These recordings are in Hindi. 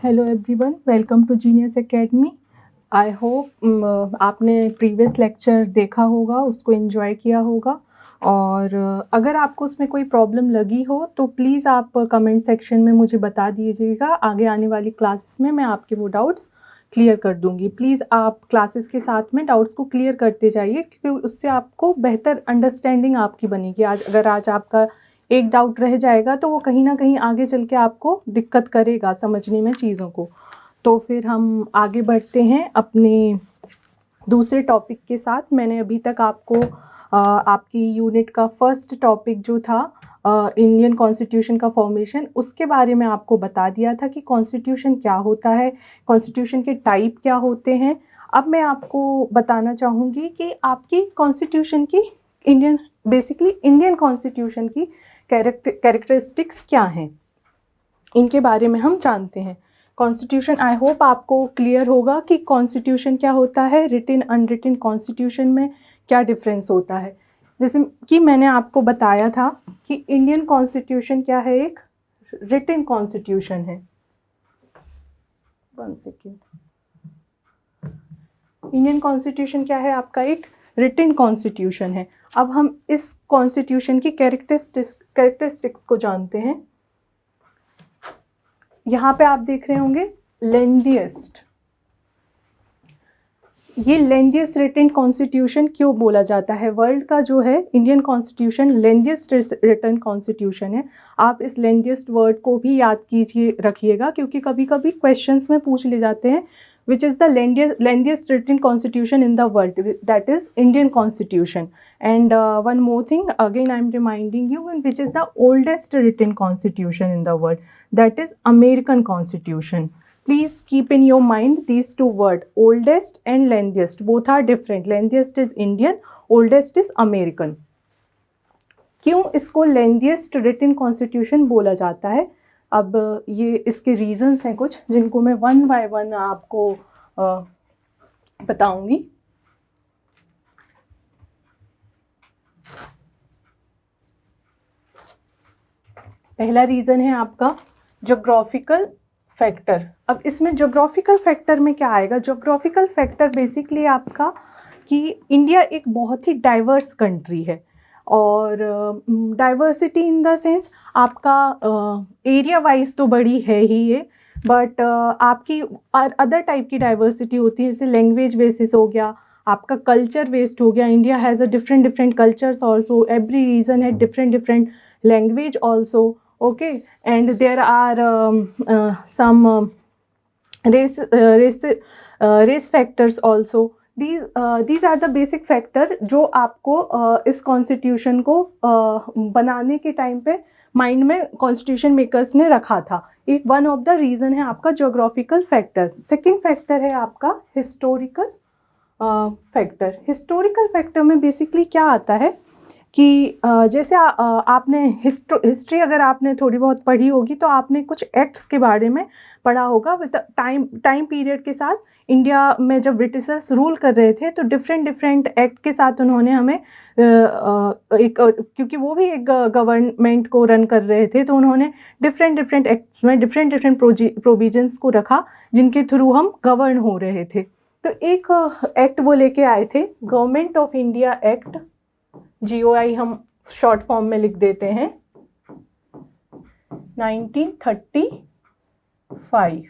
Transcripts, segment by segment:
Hello everyone, welcome to Genius Academy. I hope आपने प्रीवियस लेक्चर देखा होगा, उसको एंजॉय किया होगा। और अगर आपको उसमें कोई प्रॉब्लम लगी हो तो प्लीज़ आप कमेंट सेक्शन में मुझे बता दीजिएगा। आगे आने वाली क्लासेस में मैं आपके वो डाउट्स क्लियर कर दूंगी। प्लीज़ आप क्लासेस के साथ में डाउट्स को क्लियर करते जाइए, क्योंकि उससे आपको बेहतर अंडरस्टैंडिंग आपकी बनेगी। आज आपका एक डाउट रह जाएगा तो वो कहीं ना कहीं आगे चल के आपको दिक्कत करेगा समझने में चीज़ों को। तो फिर हम आगे बढ़ते हैं अपने दूसरे टॉपिक के साथ। मैंने अभी तक आपको आपकी यूनिट का फर्स्ट टॉपिक जो था इंडियन कॉन्स्टिट्यूशन का फॉर्मेशन, उसके बारे में आपको बता दिया था कि कॉन्स्टिट्यूशन क्या होता है, कॉन्स्टिट्यूशन के टाइप क्या होते हैं। अब मैं आपको बताना चाहूँगी कि आपकी कॉन्स्टिट्यूशन की बेसिकली इंडियन कॉन्स्टिट्यूशन की कैरेक्टरिस्टिक्स क्या हैं, इनके बारे में हम जानते हैं। कॉन्स्टिट्यूशन, आई होप आपको क्लियर होगा कि कॉन्स्टिट्यूशन क्या होता है, रिटन अनरिटन कॉन्स्टिट्यूशन में क्या डिफरेंस होता है। जैसे कि मैंने आपको बताया था कि इंडियन कॉन्स्टिट्यूशन क्या है, एक रिटन कॉन्स्टिट्यूशन है। 1 सेकेंड। इंडियन कॉन्स्टिट्यूशन क्या है आपका, एक रिटन कॉन्स्टिट्यूशन है। अब हम इस कॉन्स्टिट्यूशन की कैरेक्टरिस्टिक्स को जानते हैं। यहाँ पे आप देख रहे होंगे लेंदिएस्ट। ये लेंदिएस्ट रिटन कॉन्स्टिट्यूशन क्यों बोला जाता है? वर्ल्ड का जो है इंडियन कॉन्स्टिट्यूशन लेंदिएस्ट रिटन कॉन्स्टिट्यूशन है। आप इस लेंदिएस्ट वर्ड को भी याद कीजिए रखिएगा, क्योंकि कभी कभी क्वेश्चंस में पूछ ले जाते हैं which is the lengthiest written constitution in the world, that is Indian constitution. And one more thing, again I am reminding you, which is the oldest written constitution in the world, that is American constitution. Please keep in your mind these two words, oldest and lengthiest. Both are different. Lengthiest is Indian, oldest is American. क्यों इसको lengthiest written constitution बोला जाता है? अब ये इसके रीजंस हैं कुछ, जिनको मैं वन बाय वन आपको बताऊंगी। पहला रीजन है आपका ज्योग्राफिकल फैक्टर। अब इसमें ज्योग्राफिकल फैक्टर में क्या आएगा? ज्योग्राफिकल फैक्टर बेसिकली आपका कि इंडिया एक बहुत ही डाइवर्स कंट्री है, और डाइवर्सिटी इन द सेंस आपका एरिया वाइज तो बड़ी है ही ये, बट आपकी अदर टाइप की डाइवर्सिटी होती है, जैसे लैंग्वेज बेसिस हो गया, आपका कल्चर बेस्ड हो गया। India has a different cultures also, every region है different language also, okay. And there are some race factors also. these are the basic factor जो आपको इस कॉन्स्टिट्यूशन को बनाने के टाइम पे माइंड में कॉन्स्टिट्यूशन मेकर्स ने रखा था। एक वन ऑफ द रीजन है आपका ज्योग्राफिकल फैक्टर। सेकंड फैक्टर है आपका हिस्टोरिकल फैक्टर। हिस्टोरिकल फैक्टर में बेसिकली क्या आता है कि जैसे आपने हिस्ट्री अगर आपने थोड़ी बहुत पढ़ी होगी तो आपने कुछ एक्ट्स के बारे में पढ़ा होगा। विद टाइम पीरियड के साथ इंडिया में जब ब्रिटिशर्स रूल कर रहे थे तो डिफरेंट एक्ट के साथ उन्होंने हमें क्योंकि वो भी एक गवर्नमेंट को रन कर रहे थे, तो उन्होंने डिफरेंट एक्ट में डिफरेंट प्रोविजंस को रखा जिनके थ्रू हम गवर्न हो रहे थे। तो एक एक्ट वो लेके आए थे, government of India act, GOI हम शॉर्ट फॉर्म में लिख देते हैं, 1935।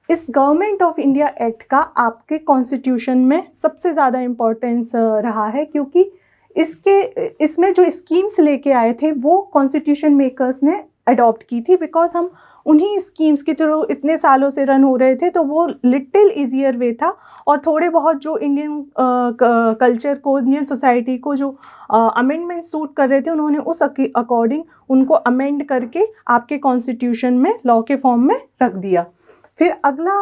इस गवर्नमेंट ऑफ इंडिया एक्ट का आपके कॉन्स्टिट्यूशन में सबसे ज़्यादा इम्पोर्टेंस रहा है, क्योंकि इसमें जो स्कीम्स लेके आए थे वो कॉन्स्टिट्यूशन मेकर्स ने अडॉप्ट की थी, बिकॉज हम उन्हीं स्कीम्स के थ्रू इतने सालों से रन हो रहे थे, तो वो लिटिल ईजियर वे था। और थोड़े बहुत जो इंडियन कल्चर को, इंडियन सोसाइटी को जो अमेंडमेंट सूट कर रहे थे, उन्होंने उस अकॉर्डिंग उनको अमेंड करके आपके कॉन्स्टिट्यूशन में लॉ के फॉर्म में रख दिया। फिर अगला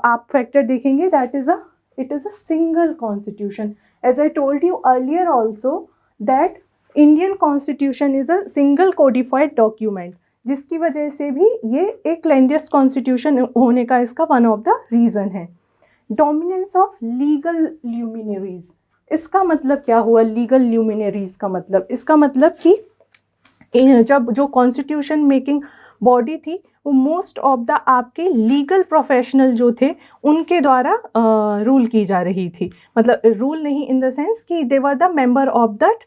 आप फैक्टर देखेंगे, that is it is a single constitution. As I told you earlier also that Indian constitution is a single codified document, जिसकी वजह से भी ये एक लेंथिएस्ट कॉन्स्टिट्यूशन होने का इसका वन ऑफ द रीज़न है। डोमिनेंस ऑफ लीगल ल्यूमिनरीज, इसका मतलब क्या हुआ? लीगल ल्यूमिनरीज का मतलब, इसका मतलब कि जब जो कॉन्स्टिट्यूशन मेकिंग बॉडी थी वो मोस्ट ऑफ द आपके लीगल प्रोफेशनल जो थे उनके द्वारा रूल की जा रही थी, मतलब रूल नहीं इन द सेंस कि they were the member of that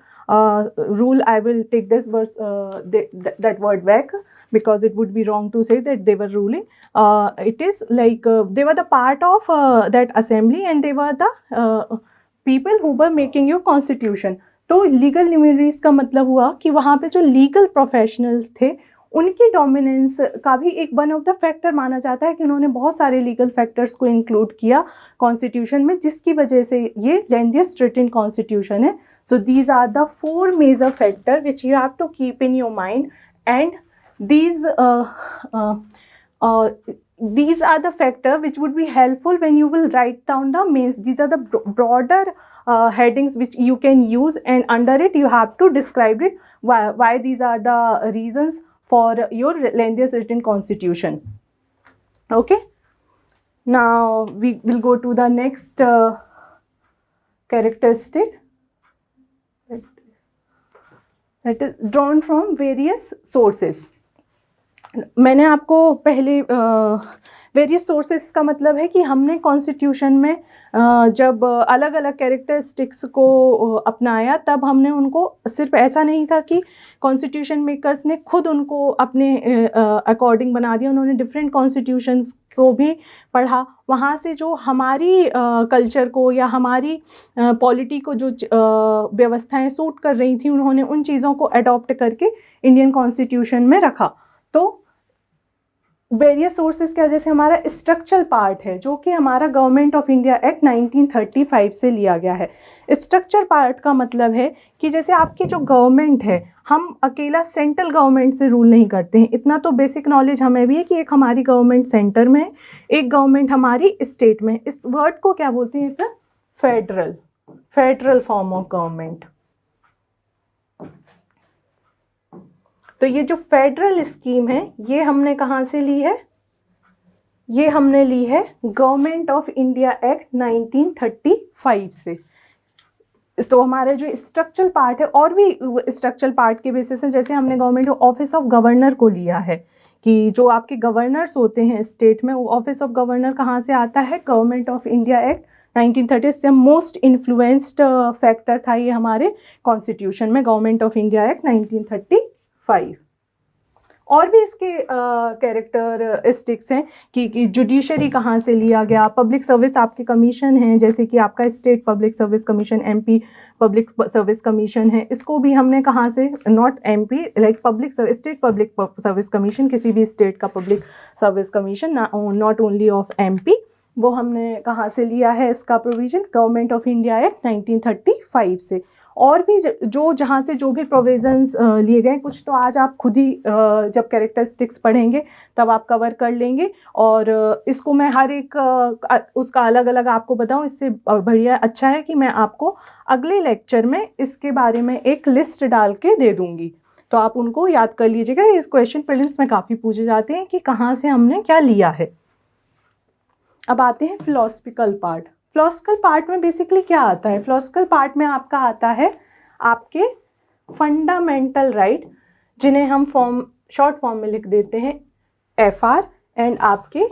rule. I will take this verse, that word back, because it would be wrong to say that they were ruling. It is like they were the part of that assembly, and they were the people who were making your constitution. तो लीगल लिमिटरीज का मतलब हुआ कि वहाँ पे जो लीगल प्रोफेशनल्स थे उनकी डोमिनेंस का भी एक वन ऑफ द फैक्टर माना जाता है कि उन्होंने बहुत सारे लीगल फैक्टर्स को इंक्लूड किया कॉन्स्टिट्यूशन में, जिसकी वजह से ये लेंथीएस्ट रिटन कॉन्स्टिट्यूशन है. So these are the four major factors which you have to keep in your mind, and these are the factors which would be helpful when you will write down the mains. These are the broader headings which you can use, and under it you have to describe it why these are the reasons for your lengthiest written constitution. Okay, now we will go to the next characteristic, that is drawn from various sources. मैंने आपको पहले वेरियस सोर्सेस का मतलब है कि हमने कॉन्स्टिट्यूशन में जब अलग अलग कैरेक्टरिस्टिक्स को अपनाया तब हमने उनको सिर्फ ऐसा नहीं था कि कॉन्स्टिट्यूशन मेकर्स ने खुद उनको अपने अकॉर्डिंग बना दिया, उन्होंने डिफरेंट कॉन्स्टिट्यूशंस को भी पढ़ा, वहाँ से जो हमारी कल्चर को या हमारी पॉलिटी को जो व्यवस्थाएं सूट कर रही थी उन्होंने उन चीज़ों को अडॉप्ट करके इंडियन कॉन्स्टिट्यूशन में रखा. तो वेरियस सोर्सेज की वजह से हमारा स्ट्रक्चरल पार्ट है जो कि हमारा गवर्नमेंट ऑफ इंडिया एक्ट 1935 से लिया गया है. स्ट्रक्चर पार्ट का मतलब है कि जैसे आपकी जो गवर्नमेंट है, हम अकेला सेंट्रल गवर्नमेंट से रूल नहीं करते हैं. इतना तो बेसिक नॉलेज हमें भी है कि एक हमारी गवर्नमेंट सेंटर में है, एक गवर्नमेंट हमारी स्टेट में. इस वर्ड को क्या बोलते हैं फिर? Federal, federal form of government. तो ये जो फेडरल स्कीम है ये हमने कहाँ से ली है? ये हमने ली है गवर्नमेंट ऑफ इंडिया एक्ट 1935 से. तो हमारे जो स्ट्रक्चरल पार्ट है और भी स्ट्रक्चरल पार्ट के बेसिस है, जैसे हमने गवर्नमेंट ऑफिस ऑफ गवर्नर को लिया है कि जो आपके गवर्नर्स होते हैं स्टेट में, वो ऑफिस ऑफ गवर्नर कहाँ से आता है? गवर्नमेंट ऑफ इंडिया एक्ट 1930 से मोस्ट इन्फ्लुएंस्ड फैक्टर था ये हमारे कॉन्स्टिट्यूशन में, गवर्नमेंट ऑफ इंडिया एक्ट 1935. और भी इसके कैरेक्टरिस्टिक्स हैं कि जुडिशरी कहाँ से लिया गया, पब्लिक सर्विस आपके कमीशन हैं, जैसे कि आपका state public service commission, MP public service commission है, इसको भी हमने कहाँ से? Not MP, like public service, state public service commission, किसी भी स्टेट का public service commission, not only of MP, वो हमने कहाँ से लिया है इसका provision? Government of India act 1935 से. और भी जो जहाँ से जो भी प्रोविजंस लिए गए, कुछ तो आज आप खुद ही जब कैरेक्टरिस्टिक्स पढ़ेंगे तब आप कवर कर लेंगे, और इसको मैं हर एक उसका अलग अलग आपको बताऊं, इससे बढ़िया अच्छा है कि मैं आपको अगले लेक्चर में इसके बारे में एक लिस्ट डाल के दे दूँगी, तो आप उनको याद कर लीजिएगा. इस क्वेश्चन प्रीलिम्स में काफ़ी पूछे जाते हैं कि कहाँ से हमने क्या लिया है. अब आते हैं फिलोसफिकल पार्ट. फिलोसफिकल पार्ट में बेसिकली क्या आता है? फिलोसफिकल पार्ट में आपका आता है आपके फंडामेंटल राइट, जिन्हें हम शॉर्ट फॉर्म में लिख देते हैं FR, एंड आपके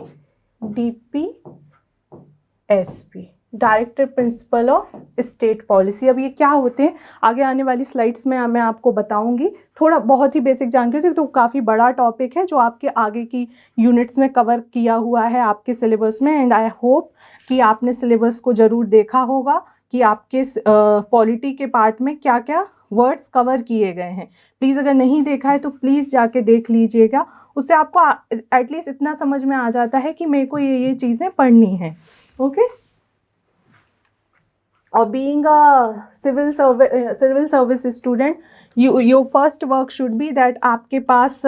DPSP, director principle of state policy. अब ये क्या होते हैं आगे आने वाली स्लाइड्स में मैं आपको बताऊंगी. थोड़ा बहुत ही बेसिक जानकारी थी, तो काफ़ी बड़ा टॉपिक है जो आपके आगे की यूनिट्स में कवर किया हुआ है आपके सिलेबस में, एंड आई होप कि आपने सिलेबस को ज़रूर देखा होगा कि आपके पॉलिटी के पार्ट में क्या क्या वर्ड्स कवर किए गए हैं. प्लीज़ अगर नहीं देखा है तो प्लीज़ जाके देख लीजिएगा, उससे आपको एटलीस्ट इतना समझ में आ जाता है कि मेरे को ये चीज़ें पढ़नी हैं. ओके. और being a civil service student, your first work should be that आपके पास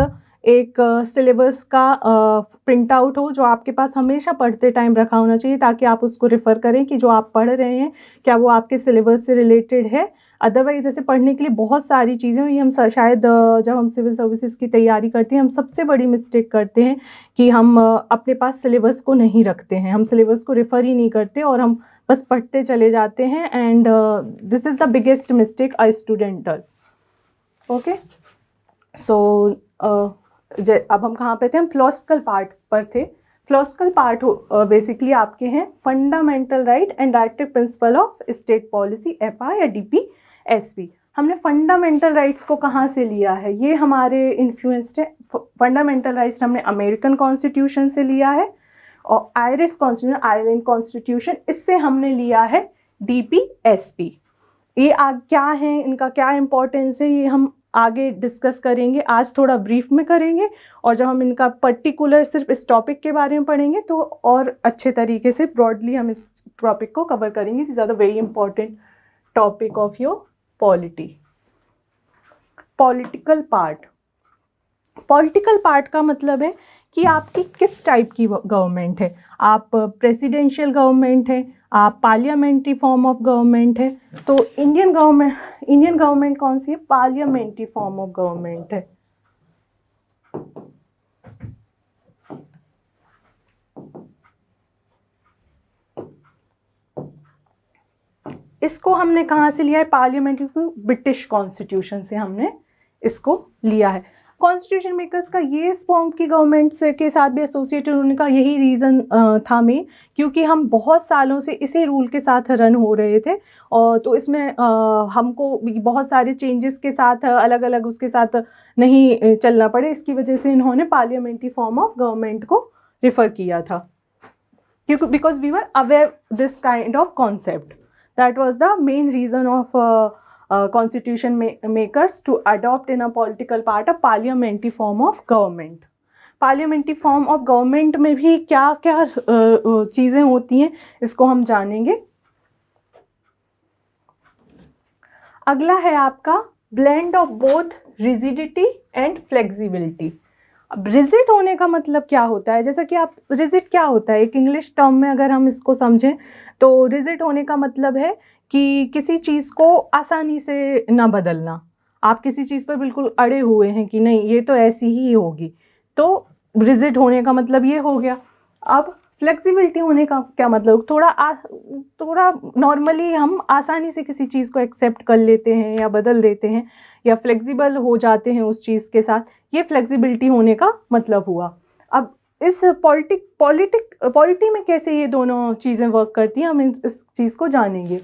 एक सिलेबस का प्रिंट आउट हो जो आपके पास हमेशा पढ़ते टाइम रखा होना चाहिए, ताकि आप उसको रेफ़र करें कि जो आप पढ़ रहे हैं क्या वो आपके सिलेबस से रिलेटेड है. अदरवाइज जैसे पढ़ने के लिए बहुत सारी चीज़ें हुई, हम शायद जब हम सिविल सर्विसेज की तैयारी करते हैं हम सबसे बड़ी मिस्टेक करते हैं कि हम अपने पास सिलेबस को नहीं रखते हैं, हम सिलेबस को रेफ़र ही नहीं करते और हम बस पढ़ते चले जाते हैं, and this is the biggest mistake a student does. Okay. So अब हम कहाँ पे थे, हम फिलोसफिकल पार्ट पर थे। फिलोसफिकल पार्ट बेसिकली आपके हैं fundamental right and directive principle of state policy, FR या DPSP। हमने फंडामेंटल राइट्स को कहाँ से लिया है, ये हमारे इन्फ्लुएंस्ड है। फंडामेंटल राइट्स हमने अमेरिकन कॉन्स्टिट्यूशन से लिया है, और आयरिश कॉन्स्टिट्यूशन, आयरलैंड कॉन्स्टिट्यूशन, इससे हमने लिया है DPSP। ये क्या है, इनका क्या इम्पोर्टेंस है, ये हम आगे डिस्कस करेंगे। आज थोड़ा ब्रीफ में करेंगे, और जब हम इनका पर्टिकुलर सिर्फ इस टॉपिक के बारे में पढ़ेंगे तो और अच्छे तरीके से ब्रॉडली हम इस टॉपिक को कवर करेंगे। This are the very important topic of your polity. Political part, political part का मतलब है कि आपकी किस टाइप की गवर्नमेंट है। आप प्रेसिडेंशियल गवर्नमेंट है, आप पार्लियामेंट्री फॉर्म ऑफ गवर्नमेंट है। तो इंडियन गवर्नमेंट कौन सी है, पार्लियामेंट्री फॉर्म ऑफ गवर्नमेंट है। इसको हमने कहाँ से लिया है, पार्लियामेंट्री, ब्रिटिश कॉन्स्टिट्यूशन से हमने इसको लिया है। कॉन्स्टिट्यूशन मेकर्स का ये इस फॉर्म की गवर्नमेंट के साथ भी एसोसिएटेड होने का यही रीज़न था मेन, क्योंकि हम बहुत सालों से इसी रूल के साथ रन हो रहे थे, और तो इसमें हमको बहुत सारे चेंजेस के साथ अलग अलग उसके साथ नहीं चलना पड़े। इसकी वजह से इन्होंने पार्लियामेंट्री फॉर्म ऑफ गवर्नमेंट को रिफ़र किया था, क्योंकि because we were aware this kind of concept. That was the main reason of constitution makers to adopt in a political part a parliamentary form of government. Parliamentary form of government में भी क्या क्या चीज़ें होती हैं, इसको हम जानेंगे। अगला है आपका blend of both rigidity and flexibility. अब रिजिड होने का मतलब क्या होता है, जैसा कि आप, रिजिड क्या होता है, एक इंग्लिश टर्म में अगर हम इसको समझें तो रिजिड होने का मतलब है कि किसी चीज़ को आसानी से ना बदलना। आप किसी चीज़ पर बिल्कुल अड़े हुए हैं कि नहीं ये तो ऐसी ही होगी, तो रिजिड होने का मतलब ये हो गया। अब फ्लेक्सिबिलिटी होने का क्या मतलब, थोड़ा नॉर्मली हम आसानी से किसी चीज़ को एक्सेप्ट कर लेते हैं या बदल देते हैं या फ्लेक्सिबल हो जाते हैं उस चीज़ के साथ, ये फ्लेक्सिबिलिटी होने का मतलब हुआ। अब इस पॉलिटी में कैसे ये दोनों चीज़ें वर्क करती हैं, हम इस चीज़ को जानेंगे।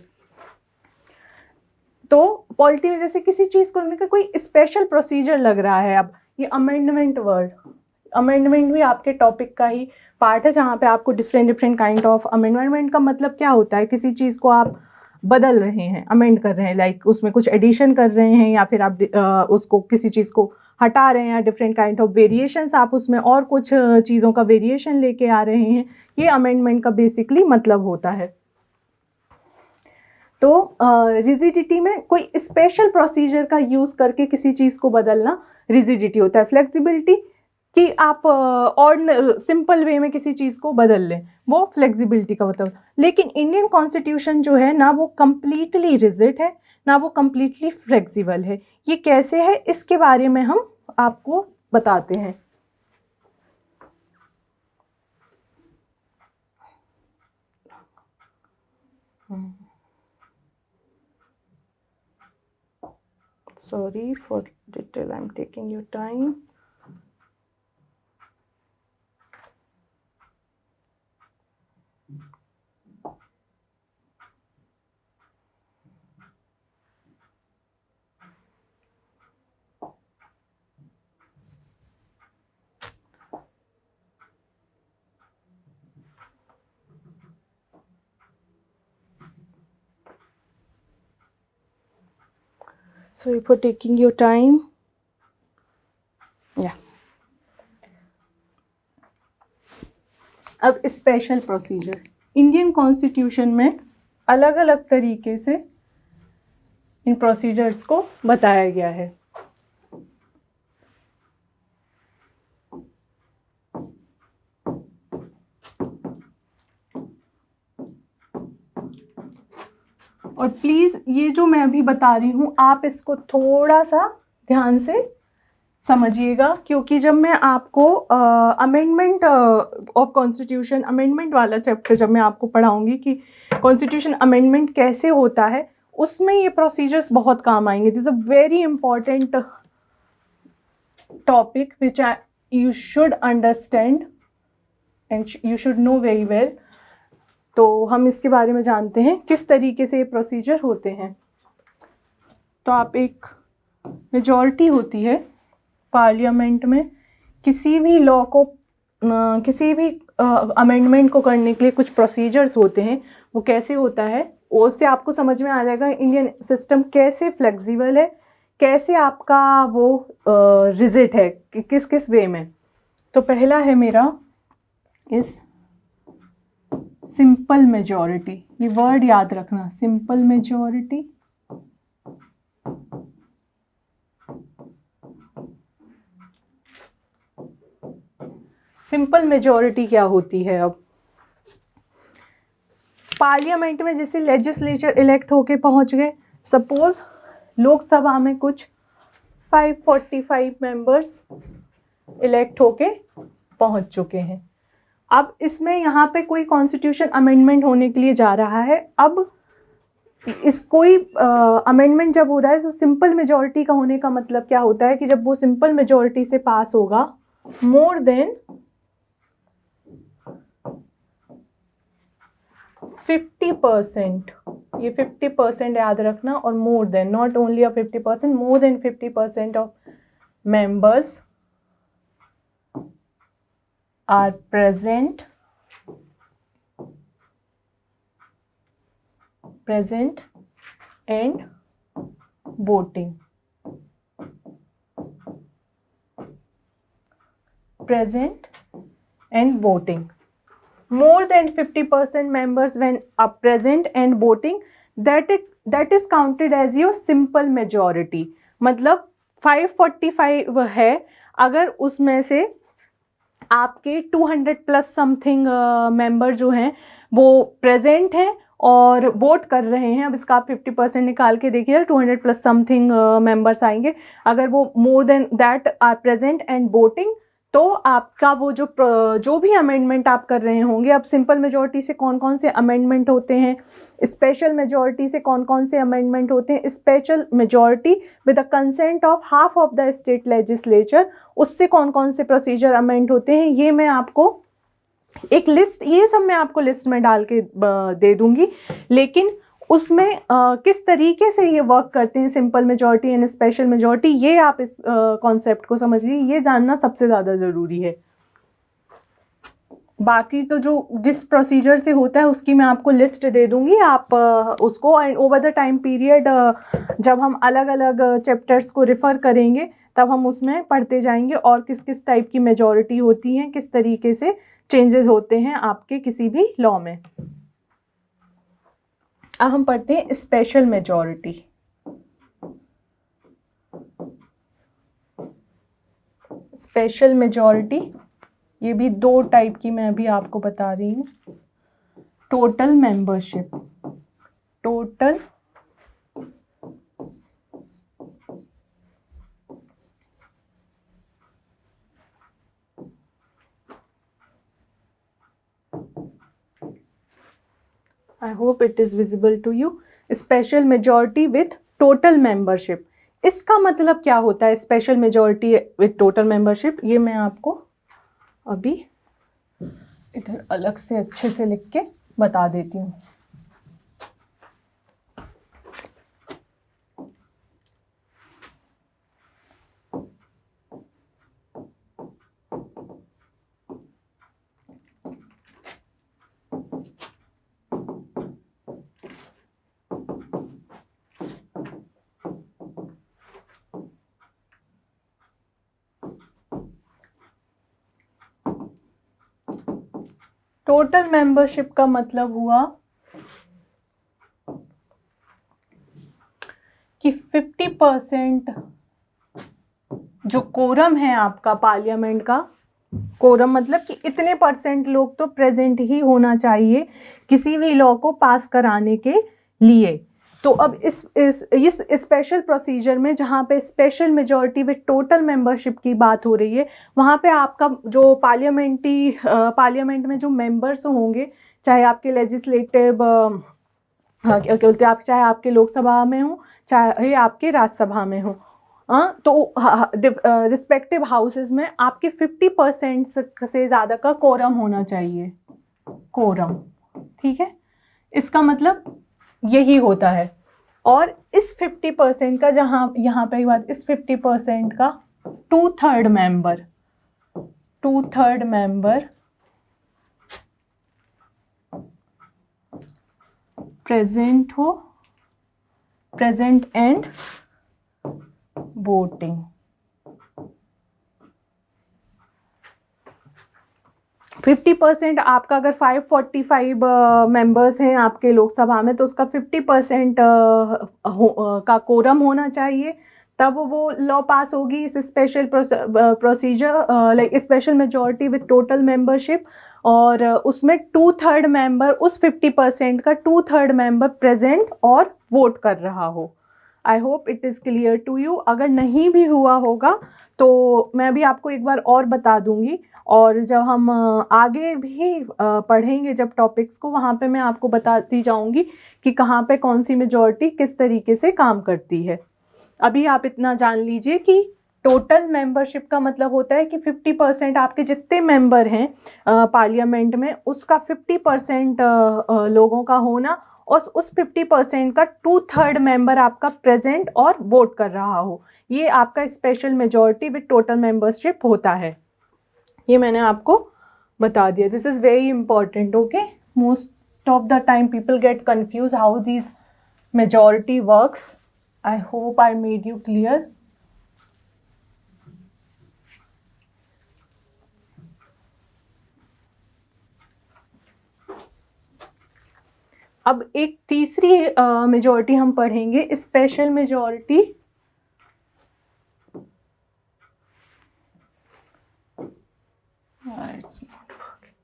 तो पॉलिटी में जैसे किसी चीज़ को लेकर कोई स्पेशल प्रोसीजर लग रहा है। अब ये अमेंडमेंट वर्ड, अमेंडमेंट भी आपके टॉपिक का ही पार्ट है, जहाँ पे आपको डिफरेंट काइंड ऑफ अमेंडमेंट का मतलब क्या होता है, किसी चीज़ को आप बदल रहे हैं, अमेंड कर रहे हैं, लाइक उसमें कुछ एडिशन कर रहे हैं, या फिर आप उसको किसी चीज़ को हटा रहे हैं, या डिफरेंट काइंड ऑफ वेरिएशंस, आप उसमें और कुछ चीज़ों का वेरिएशन लेके आ रहे हैं। ये अमेंडमेंट का बेसिकली मतलब होता है। तो रिजिडिटी में कोई स्पेशल प्रोसीजर का यूज़ करके किसी चीज़ को बदलना रिजिडिटी होता है। फ्लेक्सिबिलिटी कि आप और सिंपल वे में किसी चीज़ को बदल लें, वो फ्लेक्सिबिलिटी का मतलब। लेकिन इंडियन कॉन्स्टिट्यूशन जो है ना, वो कम्प्लीटली रिजिड है, ना वो कम्प्लीटली फ्लेक्सिबल है। ये कैसे है, इसके बारे में हम आपको बताते हैं। Sorry for detail, I'm taking your time. Sorry for taking your time. Yeah. अब स्पेशल प्रोसीजर, इंडियन कॉन्स्टिट्यूशन में अलग अलग तरीके से इन प्रोसीजर्स को बताया गया है। और प्लीज़ ये जो मैं अभी बता रही हूँ, आप इसको थोड़ा सा ध्यान से समझिएगा, क्योंकि जब मैं आपको अमेंडमेंट ऑफ कॉन्स्टिट्यूशन, अमेंडमेंट वाला चैप्टर जब मैं आपको पढ़ाऊंगी कि कॉन्स्टिट्यूशन अमेंडमेंट कैसे होता है, उसमें ये प्रोसीजर्स बहुत काम आएंगे। This is a very important topic which you should understand and you should know very well. तो हम इसके बारे में जानते हैं किस तरीके से ये प्रोसीजर होते हैं। तो आप एक मेजॉरिटी होती है पार्लियामेंट में, किसी भी लॉ को किसी भी अमेंडमेंट को करने के लिए कुछ प्रोसीजर्स होते हैं। वो कैसे होता है उससे आपको समझ में आ जाएगा इंडियन सिस्टम कैसे फ्लेक्सिबल है, कैसे आपका वो रिजिड है, किस किस वे में। तो पहला है मेरा इस सिंपल मेजॉरिटी, ये वर्ड याद रखना, सिंपल मेजॉरिटी। सिंपल मेजॉरिटी क्या होती है? अब पार्लियामेंट में जैसे लेजिस्लेचर इलेक्ट होके पहुंच गए, सपोज लोकसभा में कुछ 545 मेंबर्स इलेक्ट होके पहुंच चुके हैं। अब इसमें यहाँ पे कोई कॉन्स्टिट्यूशन अमेंडमेंट होने के लिए जा रहा है। अब इस कोई अमेंडमेंट जब हो रहा है तो सिंपल मेजॉरिटी का होने का मतलब क्या होता है कि जब वो सिंपल मेजॉरिटी से पास होगा, मोर देन 50%, ये 50% याद रखना, और more than, not only a 50%, more than 50% of members are present and voting. Present and voting. More than 50% members when are present and voting, that is counted as your simple majority. मतलब 545 है, अगर उसमें से आपके 200 प्लस समथिंग मेंबर जो हैं वो प्रेजेंट हैं और वोट कर रहे हैं। अब इसका आप 50% निकाल के देखिए, 200 प्लस समथिंग मेंबर्स आएंगे। अगर वो more than that are present and voting, तो आपका वो जो भी अमेंडमेंट आप कर रहे होंगे। अब सिंपल मेजॉरिटी से कौन कौन से अमेंडमेंट होते हैं, स्पेशल मेजॉरिटी से कौन कौन से अमेंडमेंट होते हैं। Special majority with the consent of half of the state legislature, उससे कौन कौन से प्रोसीजर अमेंड होते हैं, ये मैं आपको एक लिस्ट, ये सब मैं आपको लिस्ट में डाल के दे दूंगी। लेकिन उसमें किस तरीके से ये वर्क करते हैं simple majority and special majority, ये आप इस कॉन्सेप्ट को समझ लीजिए, ये जानना सबसे ज़्यादा ज़रूरी है। बाकी तो जो जिस प्रोसीजर से होता है उसकी मैं आपको लिस्ट दे दूंगी, आप उसको, and over the time period जब हम अलग अलग चैप्टर्स को रिफ़र करेंगे तब हम उसमें पढ़ते जाएंगे और किस किस टाइप की मेजॉरिटी होती हैं, किस तरीके से चेंजेस होते हैं आपके किसी भी लॉ में। अब हम पढ़ते हैं स्पेशल मेजॉरिटी। स्पेशल मेजॉरिटी, ये भी दो टाइप की मैं अभी आपको बता रही हूँ। Total membership, total I hope it is visible to you. Special majority with total membership, इसका मतलब क्या होता है special majority with total membership, ये मैं आपको अभी इधर अलग से अच्छे से लिख के बता देती हूँ। टोटल मेंबरशिप का मतलब हुआ कि 50% जो कोरम है आपका पार्लियामेंट का, कोरम मतलब कि इतने परसेंट लोग तो प्रेजेंट ही होना चाहिए किसी भी लॉ को पास कराने के लिए। तो अब इस स्पेशल प्रोसीजर में जहाँ पे special majority with total membership की बात हो रही है, वहाँ पे आपका जो पार्लियामेंट में जो मेंबर्स होंगे, चाहे आपके लेजिस्लेटिव क्या बोलते हैं आप, चाहे आपके लोकसभा में हो चाहे आपके राज्यसभा में हो, तो रिस्पेक्टिव हाउसेस में आपके 50% से ज़्यादा का कोरम होना चाहिए, कोरम, ठीक है। इसका मतलब यही होता है। और इस 50% का, जहाँ यहाँ पे बात, इस 50% का 2/3 मेंबर प्रेजेंट हो, प्रेजेंट एंड वोटिंग। 50% आपका, अगर 545 मेंबर्स हैं आपके लोकसभा में, तो उसका 50% का कोरम होना चाहिए, तब वो लॉ पास होगी। इस special procedure like special majority with total membership, और उसमें 2/3 मेंबर, उस 50% का 2/3 मेंबर प्रेजेंट और वोट कर रहा हो। I hope it is clear to you. अगर नहीं भी हुआ होगा तो मैं भी आपको एक बार और बता दूंगी, और जब हम आगे भी पढ़ेंगे जब टॉपिक्स को, वहाँ पे मैं आपको बताती जाऊंगी कि कहाँ पे कौन सी मेजॉरिटी किस तरीके से काम करती है। अभी आप इतना जान लीजिए कि टोटल मेंबरशिप का मतलब होता है कि 50% आपके जितने मेंबर हैं पार्लियामेंट में, उसका 50% लोगों का होना, और उस 50% का 2/3 मेंबर आपका प्रेजेंट और वोट कर रहा हो, ये आपका special majority with total membership होता है। ये मैंने आपको बता दिया। This is very important, okay. Most of the time people get confuse how this majority works. I hope I made you clear. अब एक तीसरी मेजॉरिटी हम पढ़ेंगे, special majority. It's not working.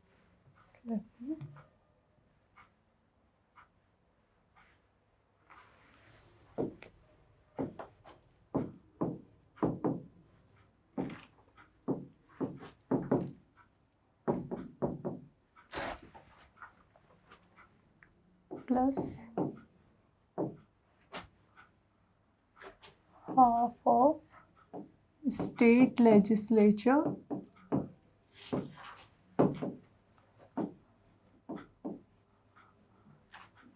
Plus half of state legislature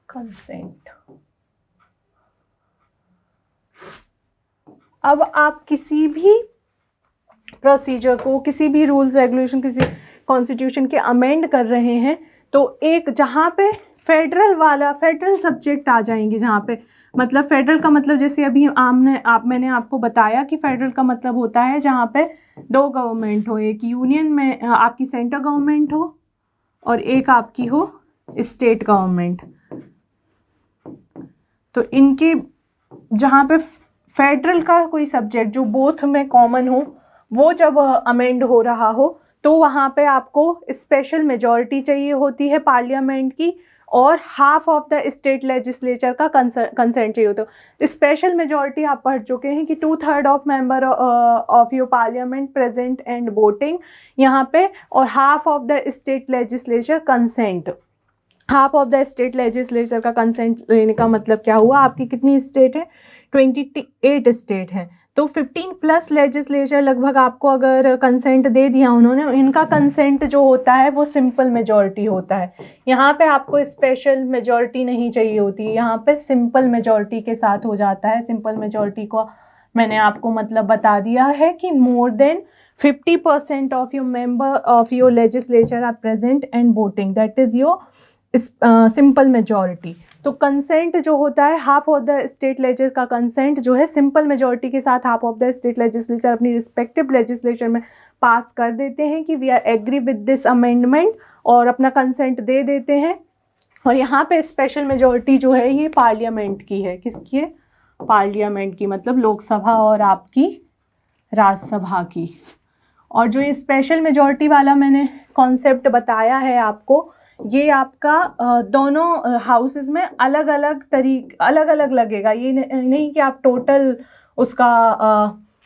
consent। अब आप किसी भी प्रोसीजर को, किसी भी रूल्स रेगुलेशन, किसी कॉन्स्टिट्यूशन के अमेंड कर रहे हैं, तो एक जहाँ पे फेडरल सब्जेक्ट आ जाएंगे, जहाँ पे मतलब फेडरल का मतलब, जैसे अभी मैंने आपको बताया कि फेडरल का मतलब होता है जहाँ पे 2 गवर्नमेंट हो, एक यूनियन में आपकी सेंट्रल गवर्नमेंट हो और एक आपकी हो स्टेट गवर्नमेंट। तो इनके जहाँ पे फेडरल का कोई सब्जेक्ट जो बोथ में कॉमन हो, वो जब अमेंड हो रहा हो, तो वहाँ पे आपको स्पेशल मेजॉरिटी चाहिए होती है पार्लियामेंट की, और half of the state legislature का कंसेंट चाहिए होता है। स्पेशल मेजॉरिटी आप पढ़ चुके हैं कि 2/3 of member of your parliament present and voting यहाँ पे, और half of the state legislature consent. Half of the state legislature का कंसेंट लेने का मतलब क्या हुआ, आपकी कितनी स्टेट है, 28 स्टेट है, तो 15 प्लस लेजिस्लेचर लगभग आपको अगर कंसेंट दे दिया उन्होंने, इनका कंसेंट जो होता है वो सिंपल मेजॉरिटी होता है। यहाँ पे आपको स्पेशल मेजॉरिटी नहीं चाहिए होती है, यहाँ पे सिंपल मेजॉरिटी के साथ हो जाता है। सिंपल मेजॉरिटी को मैंने आपको मतलब बता दिया है कि more than 50% of your member of your legislature are present and voting, that is your simple majority. तो कंसेंट जो होता है, half of the state legislature का कंसेंट जो है सिंपल मेजॉरिटी के साथ half of the state legislature अपनी रिस्पेक्टिव लेजिस्लेचर में पास कर देते हैं कि we are agree with this amendment, और अपना कंसेंट दे देते हैं। और यहाँ पे स्पेशल मेजॉरिटी जो है ये पार्लियामेंट की है, किसकी है, पार्लियामेंट की, मतलब लोकसभा और आपकी राज्यसभा की। और जो ये स्पेशल मेजॉरिटी वाला मैंने कॉन्सेप्ट बताया है आपको, ये आपका दोनों हाउसेस में अलग अलग लगेगा। ये नहीं कि आप टोटल उसका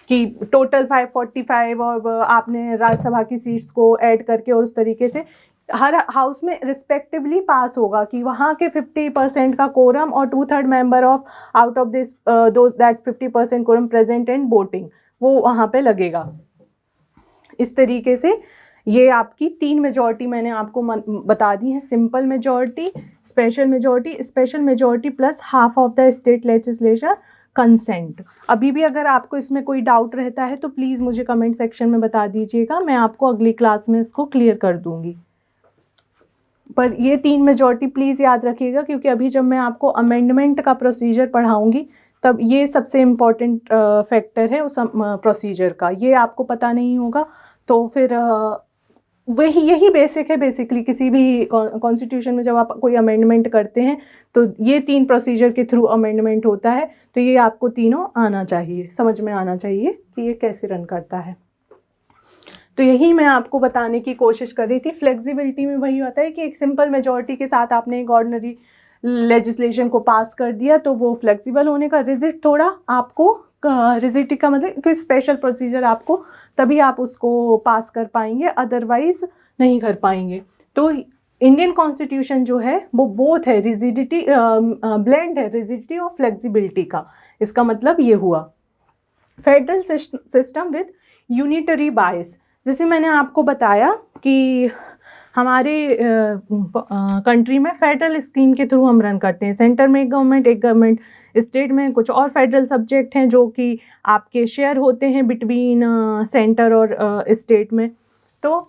कि टोटल 545 और आपने राज्यसभा की सीट्स को ऐड करके और उस तरीके से हर हाउस में रिस्पेक्टिवली पास होगा कि वहाँ के 50% का कोरम और 2/3 member of out of this those that 50% quorum present and voting, वो वहाँ पे लगेगा। इस तरीके से ये आपकी 3 मेजॉरिटी मैंने आपको बता दी है, simple majority, special majority plus half of the state legislature consent. अभी भी अगर आपको इसमें कोई डाउट रहता है तो प्लीज़ मुझे कमेंट सेक्शन में बता दीजिएगा, मैं आपको अगली क्लास में इसको क्लियर कर दूंगी। पर ये 3 मेजॉरिटी प्लीज़ याद रखिएगा, क्योंकि अभी जब मैं आपको अमेंडमेंट का प्रोसीजर पढ़ाऊंगी तब ये सबसे इम्पॉर्टेंट फैक्टर है उस प्रोसीजर का, ये आपको पता नहीं होगा तो फिर वही यही बेसिक है बेसिकली किसी भी कॉन्स्टिट्यूशन में जब आप कोई अमेंडमेंट करते हैं तो ये 3 प्रोसीजर के थ्रू अमेंडमेंट होता है, तो ये आपको तीनों आना चाहिए, समझ में आना चाहिए कि ये कैसे रन करता है। तो यही मैं आपको बताने की कोशिश कर रही थी। फ्लेक्सिबिलिटी में वही होता है कि एक सिंपल मेजॉरिटी के साथ आपने एक ऑर्डिनरी लेजिस्लेशन को पास कर दिया तो वो फ्लेक्सिबल होने का, रिजिड थोड़ा आपको, रिजिडिटी का मतलब कोई स्पेशल प्रोसीजर आपको तभी आप उसको पास कर पाएंगे, अदरवाइज नहीं कर पाएंगे। तो इंडियन कॉन्स्टिट्यूशन जो है वो बोथ है, रिजिडिटी ब्लेंड है, रिजिडिटी और फ्लेक्सिबिलिटी का। इसका मतलब ये हुआ फेडरल सिस्टम विद यूनिटरी बायस। जैसे मैंने आपको बताया कि हमारे कंट्री में फेडरल स्कीम के थ्रू हम रन करते हैं, सेंटर में एक गवर्नमेंट, स्टेट में कुछ और फेडरल सब्जेक्ट हैं जो कि आपके शेयर होते हैं बिटवीन सेंटर और स्टेट में। तो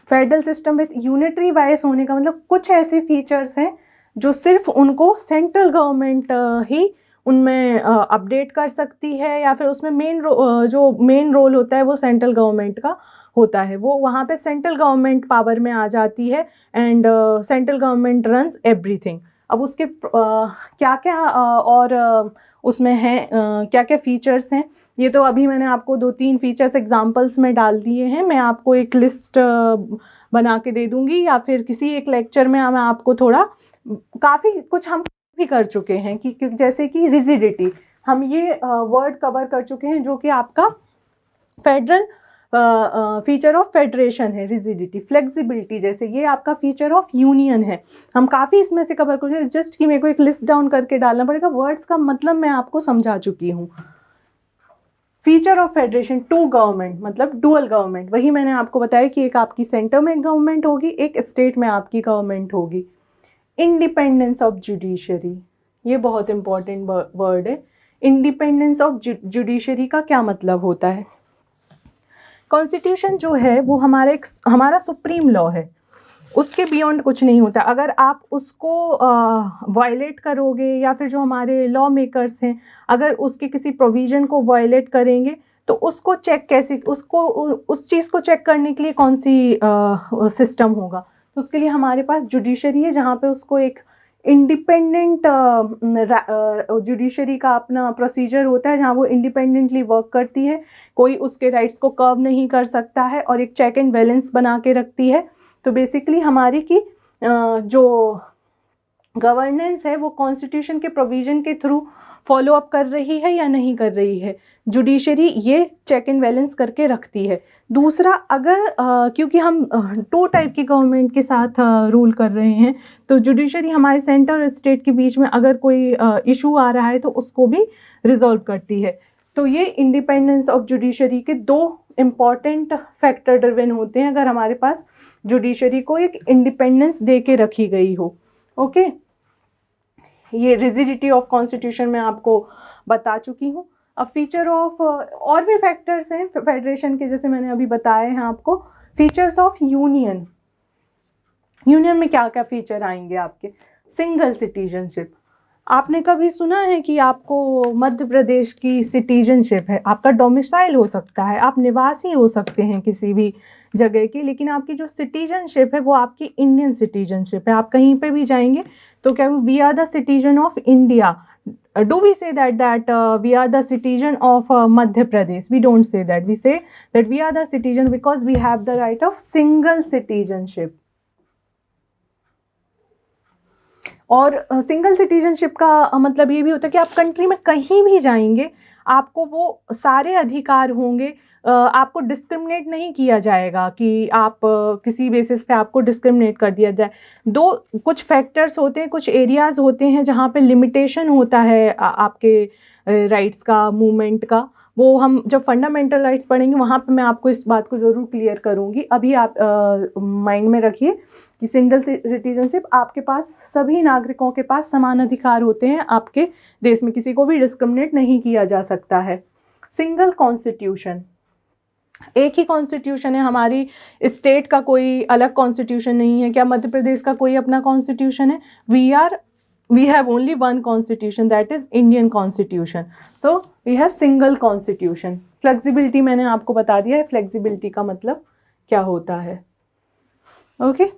फेडरल सिस्टम विद यूनिटरी बायस होने का मतलब कुछ ऐसे फीचर्स हैं जो सिर्फ उनको सेंट्रल गवर्नमेंट ही उनमें अपडेट कर सकती है, या फिर उसमें जो मेन रोल होता है वो सेंट्रल गवर्नमेंट का होता है, वो वहाँ पे सेंट्रल गवर्नमेंट पावर में आ जाती है and central government runs everything. अब उसके क्या क्या और उसमें है क्या क्या फीचर्स हैं, ये तो अभी मैंने आपको 2-3 फीचर्स एग्जांपल्स में डाल दिए हैं, मैं आपको एक लिस्ट बना के दे दूंगी या फिर किसी एक लेक्चर में मैं आपको थोड़ा, काफ़ी कुछ हम भी कर चुके हैं कि जैसे कि रिजिडिटी, हम ये वर्ड कवर कर चुके हैं जो कि आपका फेडरल फीचर ऑफ फेडरेशन है रिजिडिटी। फ्लेक्सिबिलिटी जैसे ये आपका फीचर ऑफ यूनियन है, हम काफ़ी इसमें से कवर कर, जस्ट कि मेरे को एक लिस्ट डाउन करके डालना पड़ेगा, वर्ड्स का मतलब मैं आपको समझा चुकी हूँ। Feature of federation, two government मतलब डुअल गवर्नमेंट, वही मैंने आपको बताया कि एक आपकी सेंटर में गवर्नमेंट होगी, एक स्टेट में आपकी गवर्नमेंट होगी। इंडिपेंडेंस ऑफ जुडिशरी, ये बहुत इंपॉर्टेंट वर्ड है। इंडिपेंडेंस ऑफ जुडिशरी का क्या मतलब होता है? कॉन्स्टिट्यूशन जो है वो हमारा सुप्रीम लॉ है, उसके बियॉन्ड कुछ नहीं होता। अगर आप उसको वायलेट करोगे या फिर जो हमारे लॉ मेकर्स हैं अगर उसके किसी प्रोविज़न को वायलेट करेंगे तो उसको चेक कैसे, उसको उस चीज़ को चेक करने के लिए कौन सी सिस्टम होगा? तो उसके लिए हमारे पास जुडिशरी है, जहाँ पे उसको एक इंडिपेंडेंट जुडिशरी का अपना प्रोसीजर होता है, जहाँ वो इंडिपेंडेंटली वर्क करती है, कोई उसके राइट्स को कर्व नहीं कर सकता है और एक चेक एंड बैलेंस बना के रखती है। तो बेसिकली हमारी की जो गवर्नेंस है वो कॉन्स्टिट्यूशन के प्रोविज़न के थ्रू फॉलो अप कर रही है या नहीं कर रही है, जुडिशरी ये चेक एंड बैलेंस करके रखती है। दूसरा, अगर क्योंकि हम 2 टाइप की गवर्नमेंट के साथ रूल कर रहे हैं, तो जुडिशरी हमारे सेंटर और स्टेट के बीच में अगर कोई इशू आ रहा है तो उसको भी रिजॉल्व करती है। तो ये इंडिपेंडेंस ऑफ जुडिशरी के 2 इम्पॉर्टेंट फैक्टर ड्रिवन होते हैं अगर हमारे पास जुडिशरी को एक इंडिपेंडेंस दे के रखी गई हो। ओके, ये रिजिडिटी ऑफ कॉन्स्टिट्यूशन में आपको बता चुकी हूँ। अब फीचर ऑफ और भी फैक्टर्स हैं फेडरेशन के, जैसे मैंने अभी बताए हैं आपको। फीचर्स ऑफ यूनियन, यूनियन में क्या क्या फीचर आएंगे आपके? सिंगल सिटीजनशिप, आपने कभी सुना है कि आपको मध्य प्रदेश की सिटीजनशिप है? आपका डोमिसाइल हो सकता है, आप निवासी हो सकते हैं किसी भी जगह की, लेकिन आपकी जो सिटीजनशिप है वो आपकी इंडियन सिटीजनशिप है। आप कहीं पे भी जाएंगे तो क्या we are the citizen of India, do we say that we are the citizen of Madhya Pradesh? We don't say that, we say that we are the citizen because we have the right of single citizenship। और सिंगल सिटीजनशिप का मतलब ये भी होता है कि आप कंट्री में कहीं भी जाएंगे आपको वो सारे अधिकार होंगे, आपको डिस्क्रिमिनेट नहीं किया जाएगा कि आप किसी बेसिस पे आपको डिस्क्रिमिनेट कर दिया जाए। दो कुछ फैक्टर्स होते हैं, कुछ एरियाज़ होते हैं जहाँ पे लिमिटेशन होता है आपके राइट्स का, मूवमेंट का। वो हम जब फंडामेंटल राइट्स पढ़ेंगे वहाँ पे मैं आपको इस बात को ज़रूर क्लियर करूँगी। अभी आप माइंड में रखिए कि सिंगल सिटीजनशिप, आपके पास सभी नागरिकों के पास समान अधिकार होते हैं, आपके देश में किसी को भी डिस्क्रिमिनेट नहीं किया जा सकता है। सिंगल कॉन्स्टिट्यूशन, एक ही कॉन्स्टिट्यूशन है, हमारी स्टेट का कोई अलग कॉन्स्टिट्यूशन नहीं है। क्या मध्य प्रदेश का कोई अपना कॉन्स्टिट्यूशन है? We have only one constitution, that is Indian constitution. तो we have single constitution. Flexibility मैंने आपको बता दिया है, फ्लेक्सिबिलिटी का मतलब क्या होता है। ओके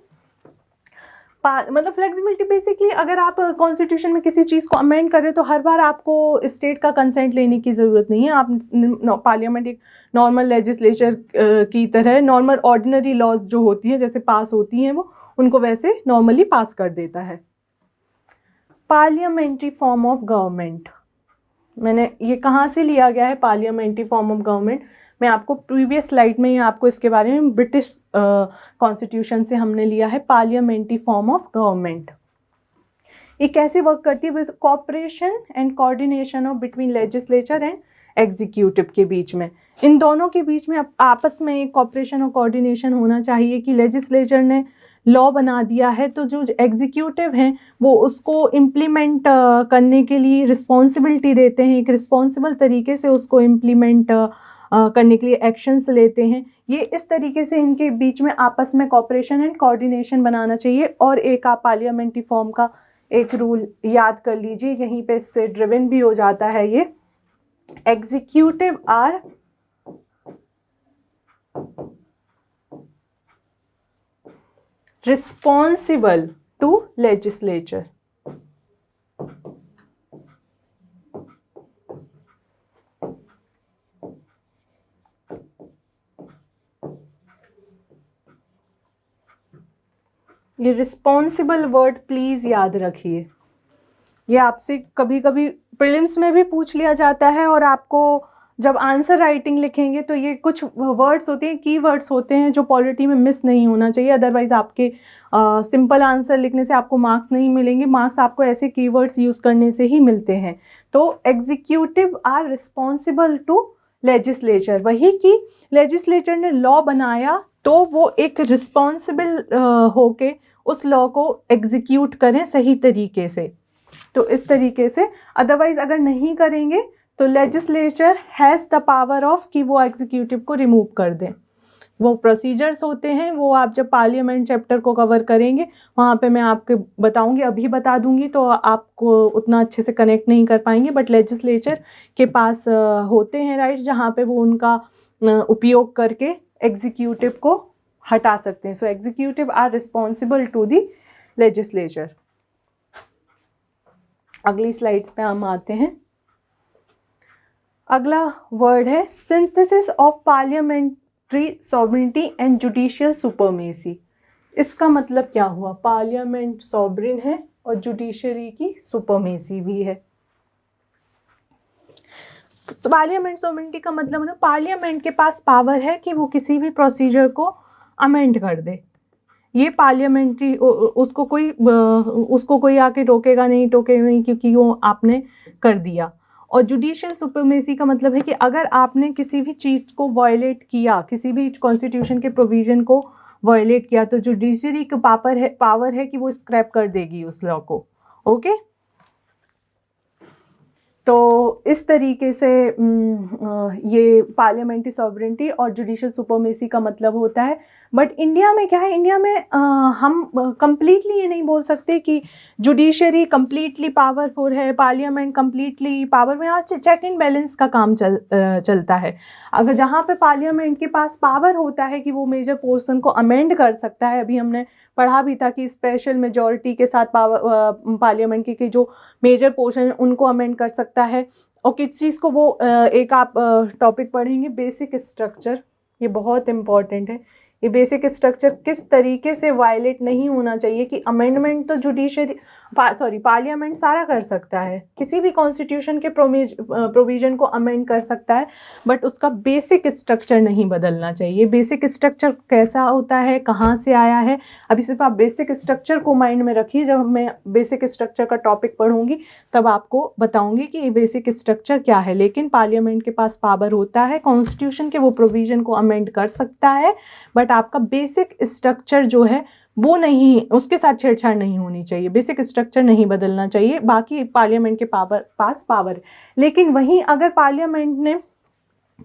मतलब फ्लेक्सिबिलिटी बेसिकली, अगर आप कॉन्स्टिट्यूशन में किसी चीज़ को अमेंड कर रहे हो तो हर बार आपको स्टेट का कंसेंट लेने की ज़रूरत नहीं है। आप पार्लियामेंट एक नॉर्मल लेजिस्लेचर की तरह नॉर्मल ऑर्डिनरी लॉज जो होती हैं जैसे पास होती हैं वो उनको वैसे नॉर्मली पास कर देता है। पार्लियामेंट्री फॉर्म ऑफ गवर्नमेंट, मैंने ये कहाँ से लिया गया है पार्लियामेंट्री फॉर्म ऑफ गवर्नमेंट? मैं आपको प्रीवियस स्लाइड में ही आपको इसके बारे में ब्रिटिश कॉन्स्टिट्यूशन से हमने लिया है पार्लियामेंट्री फॉर्म ऑफ गवर्नमेंट। ये कैसे वर्क करती है? Cooperation and coordination of between legislature and executive के बीच में, इन दोनों के बीच में आपस में एक कोऑपरेशन और कोऑर्डिनेशन होना चाहिए कि लेजिस्लेचर ने लॉ बना दिया है तो जो एग्जीक्यूटिव हैं वो उसको इम्प्लीमेंट करने के लिए रिस्पॉन्सिबिलिटी देते हैं, एक रिस्पॉन्सिबल तरीके से उसको इम्प्लीमेंट करने के लिए एक्शंस लेते हैं। ये इस तरीके से इनके बीच में आपस में कोऑपरेशन एंड कोऑर्डिनेशन बनाना चाहिए। और एक आप पार्लियामेंट्री फॉर्म का एक रूल याद कर लीजिए, यहीं पे इससे ड्रिवन भी हो जाता है ये, executive are responsible to legislature. ये रिस्पॉन्सिबल वर्ड प्लीज याद रखिए, ये आपसे कभी कभी प्रीलिम्स में भी पूछ लिया जाता है और आपको जब आंसर राइटिंग लिखेंगे तो ये कुछ वर्ड्स होते हैं, की वर्ड्स होते हैं जो पॉलिटी में मिस नहीं होना चाहिए, अदरवाइज आपके सिंपल आंसर लिखने से आपको मार्क्स नहीं मिलेंगे। मार्क्स आपको ऐसे कीवर्ड्स यूज़ करने से ही मिलते हैं। तो executive are responsible to legislature, वही कि लेजिस्लेचर ने लॉ बनाया तो वो एक रिस्पॉन्सिबल होके उस लॉ को एग्जीक्यूट करें सही तरीके से। तो इस तरीके से, अदरवाइज अगर नहीं करेंगे तो legislature has the power of कि वो एग्जीक्यूटिव को रिमूव कर दें। वो प्रोसीजर्स होते हैं, वो आप जब पार्लियामेंट चैप्टर को कवर करेंगे वहाँ पे मैं आपको बताऊंगी, अभी बता दूंगी तो आपको उतना अच्छे से कनेक्ट नहीं कर पाएंगे। बट लेजिस्लेचर के पास होते हैं राइट्स जहाँ पे वो उनका उपयोग करके एग्जीक्यूटिव को हटा सकते हैं। So executive are responsible to the legislature. अगली स्लाइड्स पे हम आते हैं। अगला वर्ड है synthesis of parliamentary sovereignty and judicial supremacy. इसका मतलब क्या हुआ? पार्लियामेंट सॉवरेन है और जुडिशरी की सुपरमेसी भी है। पार्लियामेंट सॉवरेनिटी का मतलब है पार्लियामेंट के पास पावर है कि वो किसी भी प्रोसीजर को अमेंड कर दे। ये पार्लियामेंट्री उसको कोई आके टोकेगा नहीं क्योंकि वो आपने कर दिया। और जुडिशियल सुपरमेसी का मतलब है कि अगर आपने किसी भी चीज़ को वायलेट किया, किसी भी कॉन्स्टिट्यूशन के प्रोविज़न को वायलेट किया तो जुडिशरी का पावर है कि वो स्क्रैप कर देगी उस लॉ को। ओके, तो इस तरीके से ये पार्लियामेंट्री सॉवरेनिटी और जुडिशियल सुपरमेसी का मतलब होता है। बट इंडिया में क्या है, इंडिया में हम कंप्लीटली ये नहीं बोल सकते कि जुडिशरी कंप्लीटली पावरफुल है, पार्लियामेंट कंप्लीटली पावर में। आज चेक एंड बैलेंस का काम चलता है। अगर जहाँ पे पार्लियामेंट के पास पावर होता है कि वो मेजर पोर्शन को अमेंड कर सकता है, अभी हमने पढ़ा भी था कि स्पेशल मेजॉरिटी के साथ पार्लियामेंट के जो मेजर पोर्शन उनको अमेंड कर सकता है। और किस चीज़ को वो एक आप टॉपिक पढ़ेंगे, बेसिक स्ट्रक्चर, ये बहुत इंपॉर्टेंट है। ये बेसिक स्ट्रक्चर किस तरीके से वायलेट नहीं होना चाहिए कि अमेंडमेंट तो जुडिशरी पार्लियामेंट सारा कर सकता है, किसी भी कॉन्स्टिट्यूशन के प्रोविजन को अमेंड कर सकता है, बट उसका बेसिक स्ट्रक्चर नहीं बदलना चाहिए। बेसिक स्ट्रक्चर कैसा होता है, कहाँ से आया है, अभी सिर्फ आप बेसिक स्ट्रक्चर को माइंड में रखिए। जब मैं बेसिक स्ट्रक्चर का टॉपिक पढ़ूंगी तब आपको बताऊंगी कि ये बेसिक स्ट्रक्चर क्या है। लेकिन पार्लियामेंट के पास पावर होता है कॉन्स्टिट्यूशन के, वो प्रोविजन को अमेंड कर सकता है, बट आपका बेसिक स्ट्रक्चर जो है वो नहीं, उसके साथ छेड़छाड़ नहीं होनी चाहिए, बेसिक स्ट्रक्चर नहीं बदलना चाहिए। बाकी पार्लियामेंट के पास पावर है। लेकिन वहीं अगर पार्लियामेंट ने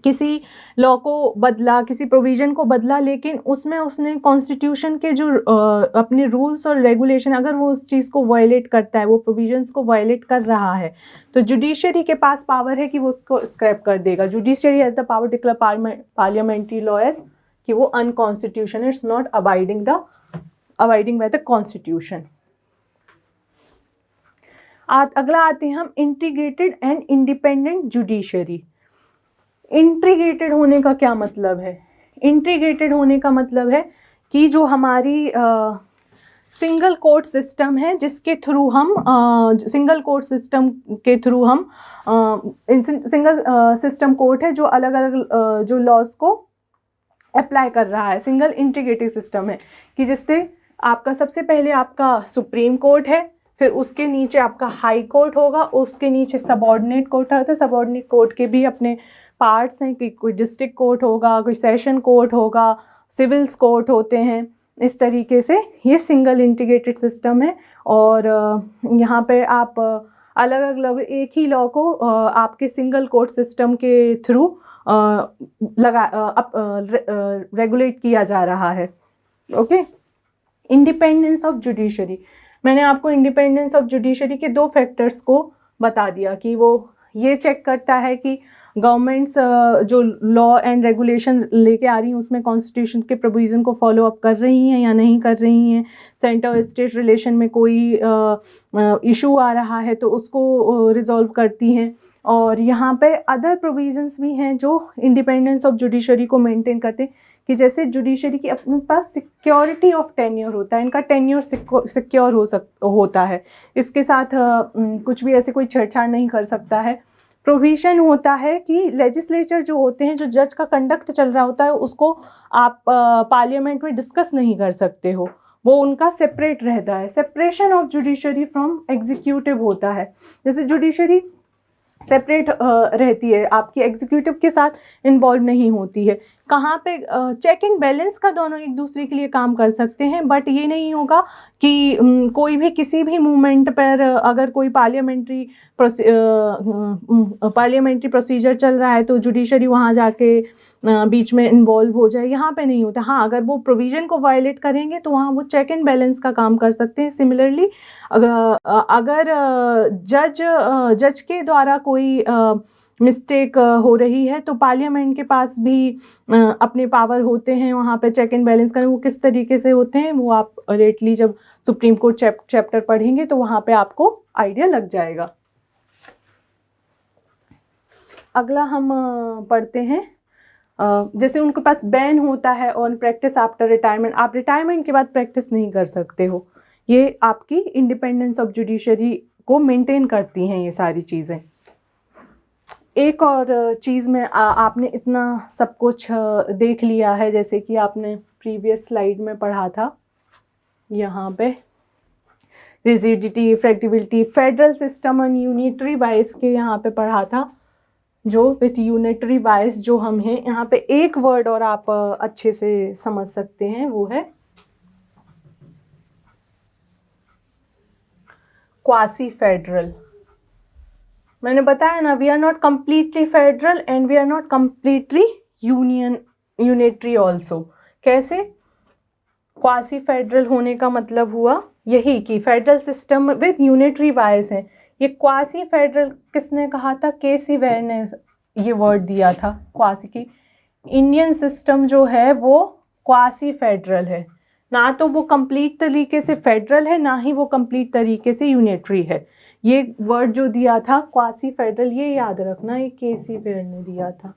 किसी लॉ को बदला, किसी प्रोविजन को बदला, लेकिन उसमें उसने कॉन्स्टिट्यूशन के जो अपने रूल्स और रेगुलेशन, अगर वो उस चीज़ को वायलेट करता है, वो प्रोविजंस को वायलेट कर रहा है, तो जुडिशरी के पास पावर है कि वो उसको स्क्रैप कर देगा। Judiciary has the power declare parliamentary law as कि वो unconstitutional, it's not abiding by the constitution. अगला आते हैं हम integrated and independent judiciary. Integrated होने का क्या मतलब है? इंटीग्रेटेड होने का मतलब है कि जो हमारी सिंगल कोर्ट सिस्टम है, जिसके थ्रू हम सिंगल कोर्ट सिस्टम के थ्रू हम सिंगल सिस्टम कोर्ट है जो अलग अलग जो लॉज को अप्लाई कर रहा है। सिंगल इंटीग्रेटेड सिस्टम है कि जिससे आपका सबसे पहले आपका सुप्रीम कोर्ट है, फिर उसके नीचे आपका हाई कोर्ट होगा, उसके नीचे सबऑर्डिनेट कोर्ट आता है। सबऑर्डिनेट कोर्ट के भी अपने पार्ट्स हैं कि कोई डिस्ट्रिक्ट कोर्ट होगा, कोई सेशन कोर्ट होगा, सिविल्स कोर्ट होते हैं। इस तरीके से ये सिंगल इंटीग्रेटेड सिस्टम है। और यहाँ पे आप अलग अलग एक ही लॉ को आपके सिंगल कोर्ट सिस्टम के थ्रू रेगुलेट किया जा रहा है। ओके। इंडिपेंडेंस ऑफ जुडिशरी, मैंने आपको इंडिपेंडेंस ऑफ जुडिशरी के 2 फैक्टर्स को बता दिया कि वो ये चेक करता है कि गवर्नमेंट्स जो लॉ एंड रेगुलेशन लेके आ रही हैं उसमें कॉन्स्टिट्यूशन के प्रोविज़न को फॉलो अप कर रही हैं या नहीं कर रही हैं। सेंटर स्टेट रिलेशन में कोई इशू आ रहा है तो उसको रिजॉल्व करती हैं। और यहाँ पे अदर प्रोविजंस भी हैं जो इंडिपेंडेंस ऑफ जुडिशरी को मेंटेन करते हैं, कि जैसे जुडिशरी की अपने पास सिक्योरिटी ऑफ टेन्योर होता है, इनका टेन्योर सिक्योर होता है, इसके साथ कुछ भी ऐसे कोई छेड़छाड़ नहीं कर सकता है। प्रोविजन होता है कि लेजिस्लेचर जो होते हैं, जो जज का कंडक्ट चल रहा होता है, उसको आप पार्लियामेंट में डिस्कस नहीं कर सकते हो, वो उनका सेपरेट रहता है। Separation of judiciary from executive होता है, जैसे जुडिशरी सेपरेट रहती है, आपकी एग्जीक्यूटिव के साथ इन्वॉल्व नहीं होती है। कहाँ पे चेक एंड बैलेंस का दोनों एक दूसरे के लिए काम कर सकते हैं, बट ये नहीं होगा कि कोई भी किसी भी मूवमेंट पर अगर कोई पार्लियामेंट्री प्रोसीजर चल रहा है तो जुडिशरी वहाँ जाके बीच में इन्वॉल्व हो जाए, यहाँ पे नहीं होता। हाँ, अगर वो प्रोविज़न को वायलेट करेंगे तो वहाँ वो चेक एंड बैलेंस का काम कर सकते हैं। सिमिलरली अगर जज के द्वारा कोई मिस्टेक हो रही है तो पार्लियामेंट के पास भी अपने पावर होते हैं वहाँ पे चेक एंड बैलेंस करने। वो किस तरीके से होते हैं वो आप लेटली जब सुप्रीम कोर्ट चैप्टर पढ़ेंगे तो वहाँ पे आपको आइडिया लग जाएगा। अगला हम पढ़ते हैं, जैसे उनके पास बैन होता है ऑन प्रैक्टिस आफ्टर रिटायरमेंट, आप रिटायरमेंट के बाद प्रैक्टिस नहीं कर सकते हो। ये आपकी इंडिपेंडेंस ऑफ जुडिशरी को मेंटेन करती हैं ये सारी चीज़ें। एक और चीज़ में आपने इतना सब कुछ देख लिया है, जैसे कि आपने प्रीवियस स्लाइड में पढ़ा था, यहाँ पे रिजिडिटी, फ्लेक्सिबिलिटी, फेडरल सिस्टम और यूनिटरी वाइज के यहाँ पे पढ़ा था। जो विथ यूनिटरी वाइज जो हम हैं, यहाँ पे एक वर्ड और आप अच्छे से समझ सकते हैं, वो है क्वासी फेडरल। मैंने बताया ना, we are not completely federal and we are not completely unitary also. कैसे? क्वासी फेडरल होने का मतलब हुआ यही कि federal system with unitary bias है। ये क्वासी फेडरल किसने कहा था? केसी वेयर ने ये वर्ड दिया था क्वासी की। इंडियन सिस्टम जो है वो क्वासी फेडरल है, ना तो वो कंप्लीट तरीके से फेडरल है, ना ही वो कंप्लीट तरीके से यूनिटरी है। ये वर्ड जो दिया था क्वासी फेडरल, ये याद रखना, ये केसी वेयर ने दिया था।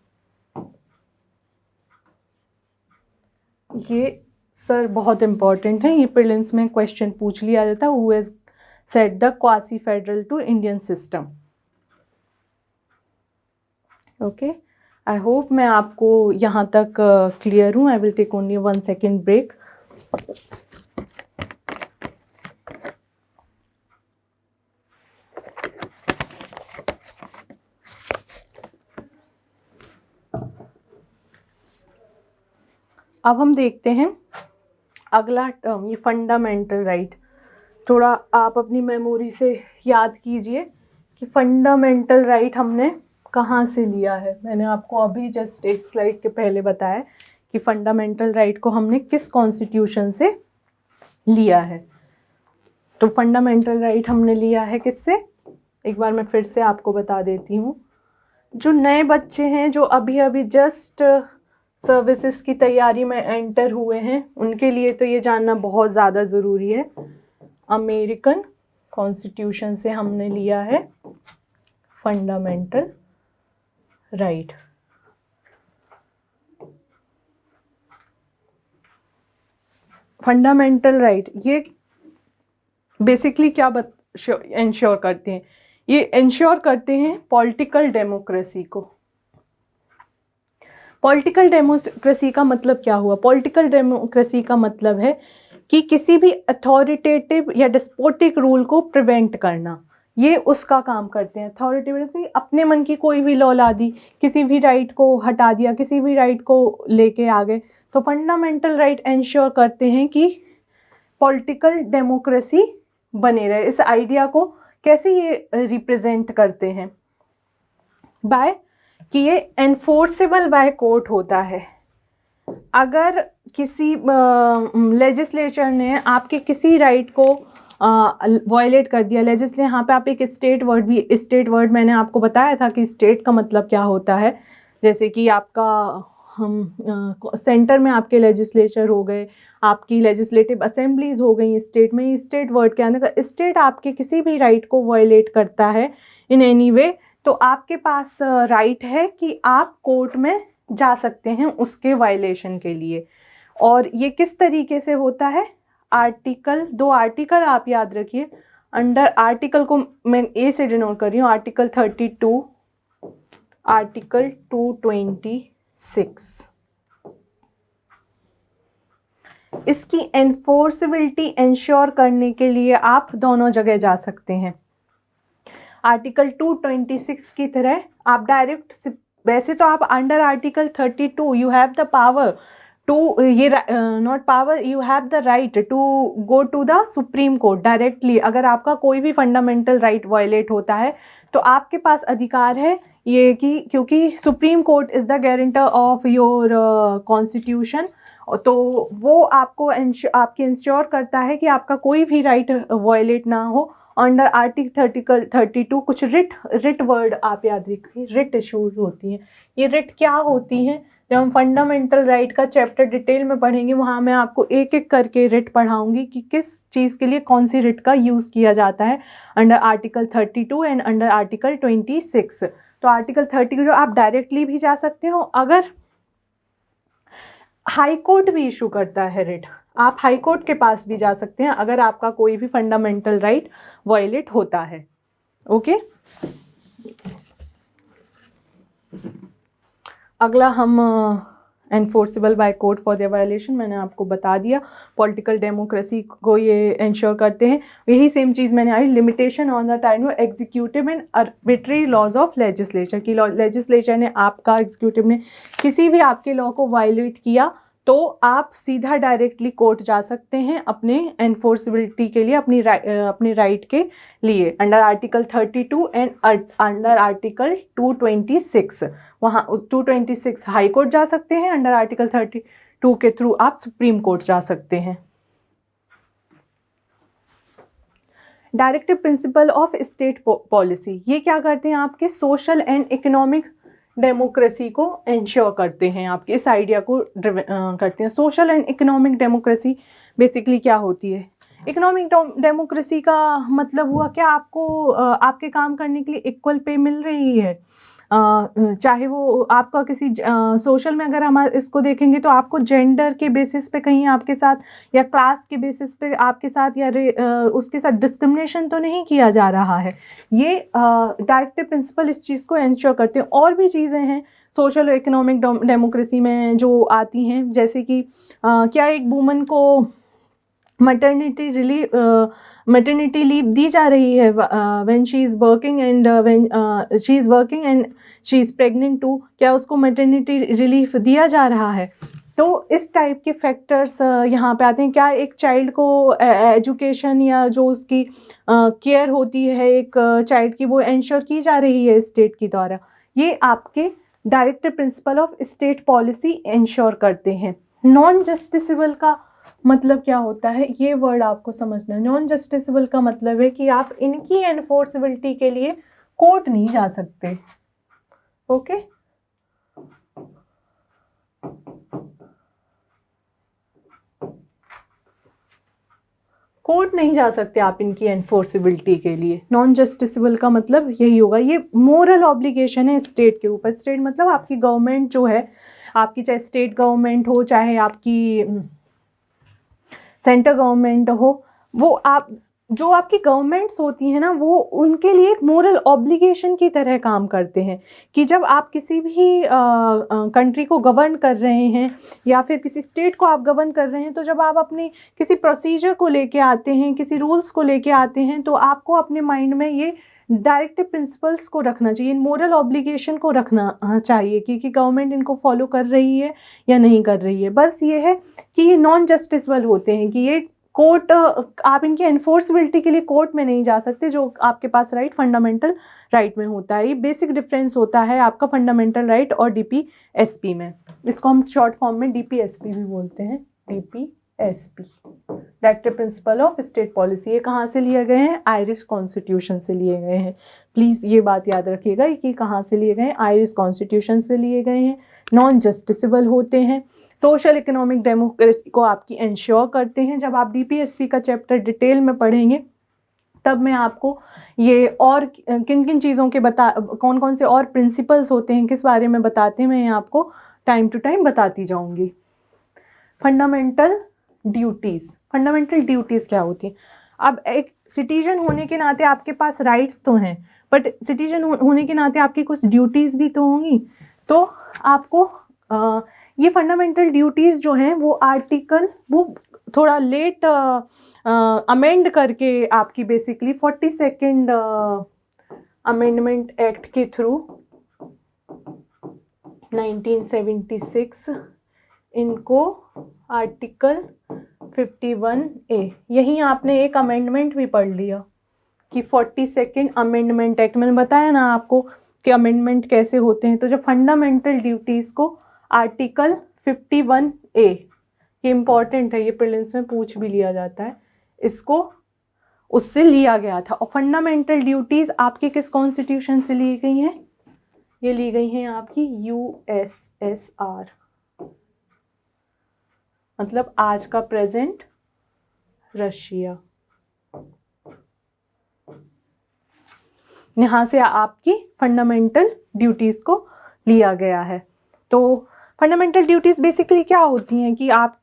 ये सर बहुत इंपॉर्टेंट है, ये प्रीलिम्स में क्वेश्चन पूछ लिया जाता है। Who has set the quasi federal to Indian system. Okay, I hope मैं आपको यहाँ तक क्लियर हूँ। I will take only 1 second break. अब हम देखते हैं अगला टर्म, ये फंडामेंटल राइट। थोड़ा आप अपनी मेमोरी से याद कीजिए कि फंडामेंटल राइट हमने कहाँ से लिया है। मैंने आपको अभी जस्ट एक स्लाइड के पहले बताया कि फंडामेंटल राइट को हमने किस कॉन्स्टिट्यूशन से लिया है। तो फंडामेंटल राइट हमने लिया है किससे, एक बार मैं फिर से आपको बता देती हूँ। जो नए बच्चे हैं जो अभी अभी जस्ट सर्विसेज की तैयारी में एंटर हुए हैं, उनके लिए तो ये जानना बहुत ज़्यादा ज़रूरी है। अमेरिकन कॉन्स्टिट्यूशन से हमने लिया है फंडामेंटल राइट। फंडामेंटल राइट ये बेसिकली क्या इंश्योर करते हैं, ये इंश्योर करते हैं पॉलिटिकल डेमोक्रेसी को। पॉलिटिकल डेमोक्रेसी का मतलब क्या हुआ? पॉलिटिकल डेमोक्रेसी का मतलब है कि किसी भी अथॉरिटेटिव या डिस्पोटिक रूल को प्रिवेंट करना, ये उसका काम करते हैं। अथॉरिटेटिव अपने मन की कोई भी लॉ ला दी, किसी भी राइट को हटा दिया, किसी भी राइट को लेके आ गए। तो फंडामेंटल राइट इंश्योर करते हैं कि पॉलिटिकल डेमोक्रेसी बने रहे। इस आइडिया को कैसे ये रिप्रेजेंट करते हैं? बाय कि ये एनफोर्सेबल बाय कोर्ट होता है। अगर किसी लेजिस्लेचर ने आपके किसी राइट को वायलेट कर दिया, लेजिस्लेचर, यहाँ पे आप एक स्टेट वर्ड भी, स्टेट वर्ड मैंने आपको बताया था कि स्टेट का मतलब क्या होता है। जैसे कि आपका हम सेंटर में आपके लेजिस्लेचर हो गए, आपकी लेजिस्लेटिव असेंबलीज हो गई स्टेट में, स्टेट वर्ड के अंदर स्टेट आपके किसी भी राइट को वायलेट करता है इन एनी वे, तो आपके पास राइट है कि आप कोर्ट में जा सकते हैं उसके वायलेशन के लिए। और ये किस तरीके से होता है? आर्टिकल, 2 आर्टिकल आप याद रखिए। अंडर आर्टिकल को मैं ए से डिनोट कर रही हूँ, आर्टिकल 32, आर्टिकल 226। इसकी एनफोर्सेबिलिटी इंश्योर करने के लिए आप दोनों जगह जा सकते हैं। आर्टिकल 226 की तरह आप डायरेक्ट, वैसे तो आप under article 32 you have the power to, ये not power, you have the right to go to the Supreme Court directly. अगर आपका कोई भी फंडामेंटल राइट वायलेट होता है तो आपके पास अधिकार है ये कि, क्योंकि supreme court is the guarantor of your constitution, तो वो आपको आपकी इंश्योर करता है कि आपका कोई भी राइट वायलेट ना हो। अंडर आर्टिकल 32 कुछ रिट वर्ड आप याद रखिए, रिट इशूज होती हैं। ये रिट क्या होती हैं? जब हम फंडामेंटल राइट का चैप्टर डिटेल में पढ़ेंगे, वहाँ मैं आपको एक एक करके रिट पढ़ाऊंगी कि किस चीज़ के लिए कौन सी रिट का यूज़ किया जाता है under article 32 and under article 26। तो आर्टिकल 32 आप डायरेक्टली भी जा सकते हो, अगर हाई कोर्ट भी इशू करता है रिट, आप हाई कोर्ट के पास भी जा सकते हैं अगर आपका कोई भी फंडामेंटल राइट वायलेट होता है। ओके, अगला हम enforceable by court for their violation, मैंने आपको बता दिया। पॉलिटिकल डेमोक्रेसी को ये इंश्योर करते हैं। यही सेम चीज़ मैंने आई, limitation on the time executive and arbitrary laws of legislature की, लेजिस्लेचर ने आपका, एग्जीक्यूटिव ने किसी भी आपके लॉ को वायलेट किया तो आप सीधा डायरेक्टली कोर्ट जा सकते हैं अपने एनफोर्सेबिलिटी के लिए, अपने राइट के लिए under article 32 and under article 226। वहाँ 226 हाई कोर्ट जा सकते हैं, अंडर आर्टिकल 32 के थ्रू आप सुप्रीम कोर्ट जा सकते हैं। Directive principle of state policy, ये क्या करते हैं? आपके सोशल एंड इकोनॉमिक डेमोक्रेसी को इंश्योर करते हैं, आपके इस आइडिया को करते हैं। Social and economic democracy basically क्या होती है? इकोनॉमिक डेमोक्रेसी का मतलब हुआ क्या, आपको आपके काम करने के लिए इक्वल पे मिल रही है, चाहे वो आपका किसी सोशल में अगर हम इसको देखेंगे तो आपको जेंडर के बेसिस पे कहीं आपके साथ या क्लास के बेसिस पे आपके साथ या उसके साथ डिस्क्रिमिनेशन तो नहीं किया जा रहा है। ये डायरेक्टिव प्रिंसिपल इस चीज़ को इंश्योर करते हैं। और भी चीज़ें हैं सोशल इकोनॉमिक डेमोक्रेसी में जो आती हैं, जैसे कि क्या एक वुमन को मैटरनिटी लीव दी जा रही है when she is working and when she is working and she is pregnant too, क्या उसको मैटरनिटी रिलीफ दिया जा रहा है? तो इस टाइप के फैक्टर्स यहाँ पे आते हैं। क्या एक चाइल्ड को एजुकेशन या जो उसकी केयर होती है एक चाइल्ड की, वो इंश्योर की जा रही है स्टेट की द्वारा? ये आपके directive principle of state policy ensure करते हैं। नॉन जस्टिसेबल का मतलब क्या होता है, ये वर्ड आपको समझना है। नॉन जस्टिसेबल का मतलब है कि आप इनकी एनफोर्सेबिलिटी के लिए कोर्ट नहीं जा सकते। ओके, कोर्ट नहीं जा सकते आप इनकी एनफोर्सेबिलिटी के लिए। नॉन जस्टिसेबल का मतलब यही होगा। ये मोरल ऑब्लिगेशन है स्टेट के ऊपर। स्टेट मतलब आपकी गवर्नमेंट जो है, आपकी चाहे स्टेट गवर्नमेंट हो चाहे आपकी सेंट्रल गवर्नमेंट हो, वो आप जो आपकी गवर्नमेंट्स होती हैं ना, वो उनके लिए एक मोरल ऑब्लिगेशन की तरह काम करते हैं कि जब आप किसी भी कंट्री को गवर्न कर रहे हैं या फिर किसी स्टेट को आप गवर्न कर रहे हैं, तो जब आप अपनी किसी प्रोसीजर को लेके आते हैं, किसी रूल्स को लेके आते हैं, तो आपको अपने माइंड में ये डायरेक्टिव प्रिंसिपल्स को रखना चाहिए, मोरल ऑब्लिगेशन को रखना चाहिए कि गवर्नमेंट इनको फॉलो कर रही है या नहीं कर रही है। बस ये है कि ये नॉन जस्टिसेबल होते हैं कि ये कोर्ट, आप इनकी एनफोर्सबिलिटी के लिए कोर्ट में नहीं जा सकते, जो आपके पास राइट फंडामेंटल राइट में होता है। ये बेसिक डिफरेंस होता है आपका फंडामेंटल राइट और डीपीएसपी में। इसको हम शॉर्ट फॉर्म में डीपीएसपी भी बोलते हैं। DPSP, directive principle of state policy. ये कहाँ से लिए गए हैं? आयरिश कॉन्स्टिट्यूशन से लिए गए हैं। प्लीज़ ये बात याद रखिएगा कि कहाँ से लिए गए हैं? आयरिश कॉन्स्टिट्यूशन से लिए गए हैं। नॉन जस्टिसेबल होते हैं, सोशल इकोनॉमिक डेमोक्रेसी को आपकी इंश्योर करते हैं। जब आप डीपीएसपी का चैप्टर डिटेल में पढ़ेंगे तब मैं आपको ये और किन किन चीज़ों के कौन कौन से और प्रिंसिपल्स होते हैं, किस बारे में बताते हैं, मैं आपको टाइम टू टाइम बताती जाऊंगी। Fundamental duties. फंडामेंटल ड्यूटीज़ क्या होती हैं? अब एक सिटीजन होने के नाते आपके पास राइट्स तो हैं, बट सिटीजन होने के नाते आपकी कुछ ड्यूटीज़ भी तो होंगी। तो आपको ये फंडामेंटल ड्यूटीज़ जो हैं वो आर्टिकल, वो थोड़ा लेट अमेंड करके आपकी बेसिकली 42nd अमेंडमेंट एक्ट के थ्रू 1976 इनको आर्टिकल 51A, यहीं आपने एक अमेंडमेंट भी पढ़ लिया कि 42nd अमेंडमेंट एक्ट। मैंने बताया ना आपको कि अमेंडमेंट कैसे होते हैं। तो जब फंडामेंटल ड्यूटीज़ को आर्टिकल 51A, ये इम्पॉर्टेंट है, ये प्रीलिम्स में पूछ भी लिया जाता है, इसको उससे लिया गया था। और फंडामेंटल ड्यूटीज़ आपकी किस कॉन्स्टिट्यूशन से ली गई हैं? ये ली गई हैं आपकी USSR, मतलब आज का प्रेजेंट रशिया। यहाँ से आपकी फंडामेंटल ड्यूटीज़ को लिया गया है। तो फंडामेंटल ड्यूटीज़ बेसिकली क्या होती हैं कि आप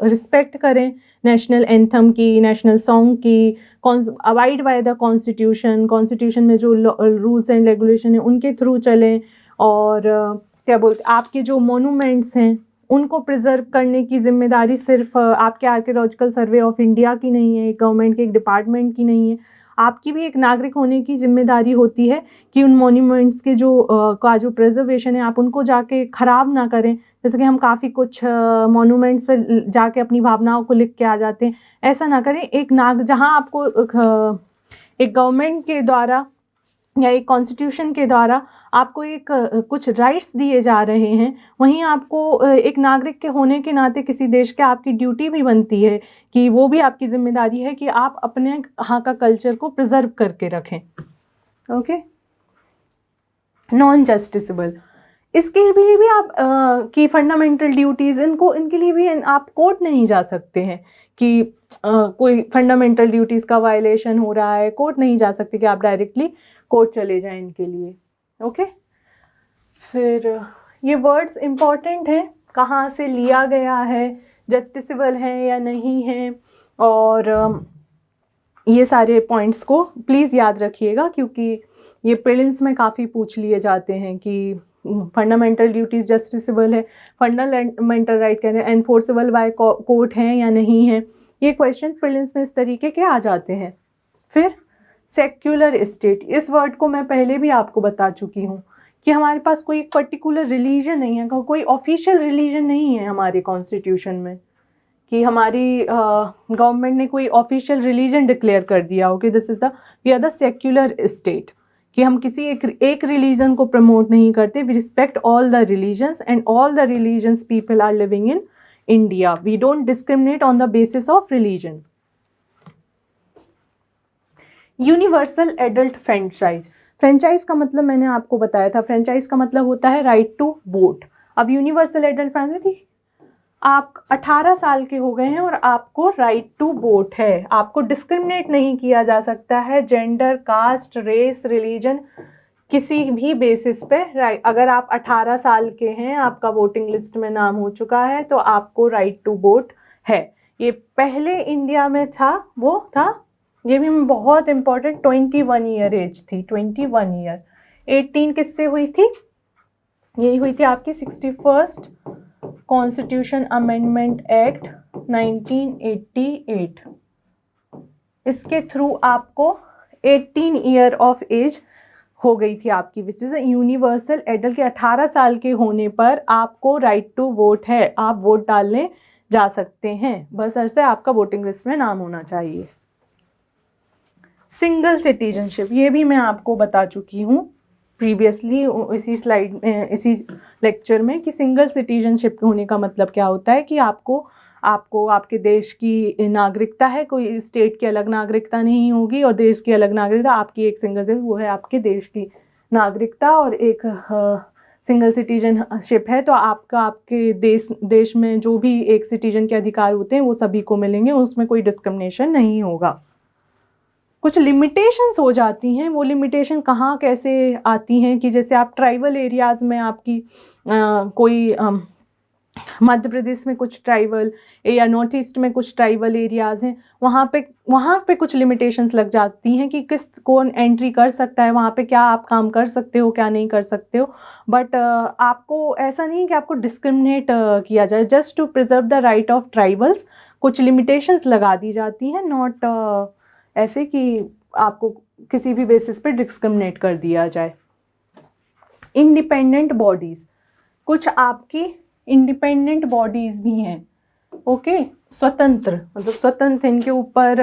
रिस्पेक्ट करें नेशनल एंथम की, नेशनल सॉन्ग की, abide by the constitution, constitution में जो रूल्स एंड रेगुलेशन है उनके थ्रू चलें। और क्या बोलते, आपके जो मोनूमेंट्स हैं उनको प्रिजर्व करने की जिम्मेदारी सिर्फ आपके आर्कियोलॉजिकल सर्वे ऑफ इंडिया की नहीं है, गवर्नमेंट के एक डिपार्टमेंट की नहीं है, आपकी भी एक नागरिक होने की जिम्मेदारी होती है कि उन मॉन्यूमेंट्स के का जो प्रिजर्वेशन है आप उनको जाके ख़राब ना करें। जैसे कि हम काफ़ी कुछ मॉन्यूमेंट्स पर जाके अपनी भावनाओं को लिख के आ जाते हैं, ऐसा ना करें। जहाँ आपको एक गवर्नमेंट के द्वारा या एक कॉन्स्टिट्यूशन के द्वारा आपको एक कुछ राइट्स दिए जा रहे हैं, वहीं आपको एक नागरिक के होने के नाते किसी देश के आपकी ड्यूटी भी बनती है कि वो भी आपकी जिम्मेदारी है कि आप अपने यहाँ का कल्चर को प्रिजर्व करके रखें। ओके, नॉन जस्टिसेबल, इसके लिए भी आप की फंडामेंटल ड्यूटीज़, इनके लिए भी आप कोर्ट नहीं जा सकते हैं कि कोई फंडामेंटल ड्यूटीज़ का वायलेशन हो रहा है, कोर्ट नहीं जा सकते कि आप डायरेक्टली कोर्ट चले जाएं इनके लिए। ओके। फिर ये वर्ड्स इम्पॉर्टेंट हैं, कहाँ से लिया गया है, जस्टिसेबल है या नहीं है, और ये सारे पॉइंट्स को प्लीज़ याद रखिएगा, क्योंकि ये प्रीलिम्स में काफ़ी पूछ लिए जाते हैं कि फंडामेंटल ड्यूटीज़ जस्टिसेबल है, फंडामेंटल राइट कह रहे हैं, एनफोर्सेबल बाय कोर्ट हैं या नहीं है। ये क्वेश्चन प्रीलिम्स में इस तरीके के आ जाते हैं। फिर सेक्युलर स्टेट, इस वर्ड को मैं पहले भी आपको बता चुकी हूँ कि हमारे पास कोई एक पर्टिकुलर रिलीजन नहीं है, कोई ऑफिशियल रिलीजन नहीं है हमारे कॉन्स्टिट्यूशन में कि हमारी गवर्नमेंट ने कोई ऑफिशियल रिलीजन डिक्लेयर कर दिया हो कि this is the we are the secular state, कि हम किसी एक रिलीजन को प्रमोट नहीं करते। We respect all the religions and all the religions people are living in India. We don't discriminate on the basis of religion. Universal adult franchise, franchise का मतलब मैंने आपको बताया था, फ्रेंचाइज का मतलब होता है राइट टू वोट। अब यूनिवर्सल एडल्ट फ्रेंचाइज, आप 18 साल के हो गए हैं और आपको राइट टू वोट है, आपको डिस्क्रिमिनेट नहीं किया जा सकता है जेंडर, कास्ट, रेस, रिलीजन, किसी भी बेसिस पे। राइट, अगर आप 18 साल के हैं, आपका वोटिंग लिस्ट में नाम हो चुका है, तो आपको राइट टू वोट है। ये पहले इंडिया में था, वो था, ये भी बहुत इंपॉर्टेंट, 21 ईयर एज थी, 21 ईयर। 18 किससे हुई थी? यही हुई थी आपकी 61st कॉन्स्टिट्यूशन अमेंडमेंट एक्ट 1988। इसके थ्रू आपको 18 ईयर ऑफ एज हो गई थी आपकी, विच इज़ यूनिवर्सल एडल्ट के 18 साल के होने पर आपको राइट टू वोट है, आप वोट डालने जा सकते हैं, बस ऐसे आपका वोटिंग लिस्ट में नाम होना चाहिए। सिंगल सिटीजनशिप, ये भी मैं आपको बता चुकी हूँ प्रीवियसली इसी स्लाइड में, इसी लेक्चर में, कि सिंगल सिटीजनशिप होने का मतलब क्या होता है कि आपको आपके देश की नागरिकता है, कोई स्टेट की अलग नागरिकता नहीं होगी और देश की अलग नागरिकता, आपकी एक सिंगल से वो है आपके देश की नागरिकता, और एक सिंगल सिटीजनशिप है तो आपके देश में जो भी एक सिटीजन के अधिकार होते हैं वो सभी को मिलेंगे, उसमें कोई डिस्क्रिमिनेशन नहीं होगा। कुछ लिमिटेशंस हो जाती हैं, वो लिमिटेशन कहाँ कैसे आती हैं कि जैसे आप ट्राइबल एरियाज़ में आपकी कोई मध्य प्रदेश में कुछ ट्राइबल या नॉर्थ ईस्ट में कुछ ट्राइबल एरियाज़ हैं, वहाँ पे कुछ लिमिटेशंस लग जाती हैं कि कौन एंट्री कर सकता है, वहाँ पे क्या आप काम कर सकते हो, क्या नहीं कर सकते हो। बट आपको ऐसा नहीं कि आपको डिस्क्रिमिनेट किया जाए, just to preserve the right of tribals कुछ लिमिटेशंस लगा दी जाती हैं, नॉट ऐसे कि आपको किसी भी बेसिस पे डिस्क्रिमिनेट कर दिया जाए। इंडिपेंडेंट बॉडीज़, कुछ आपकी इंडिपेंडेंट बॉडीज़ भी हैं, ओके, स्वतंत्र, मतलब स्वतंत्र, इनके ऊपर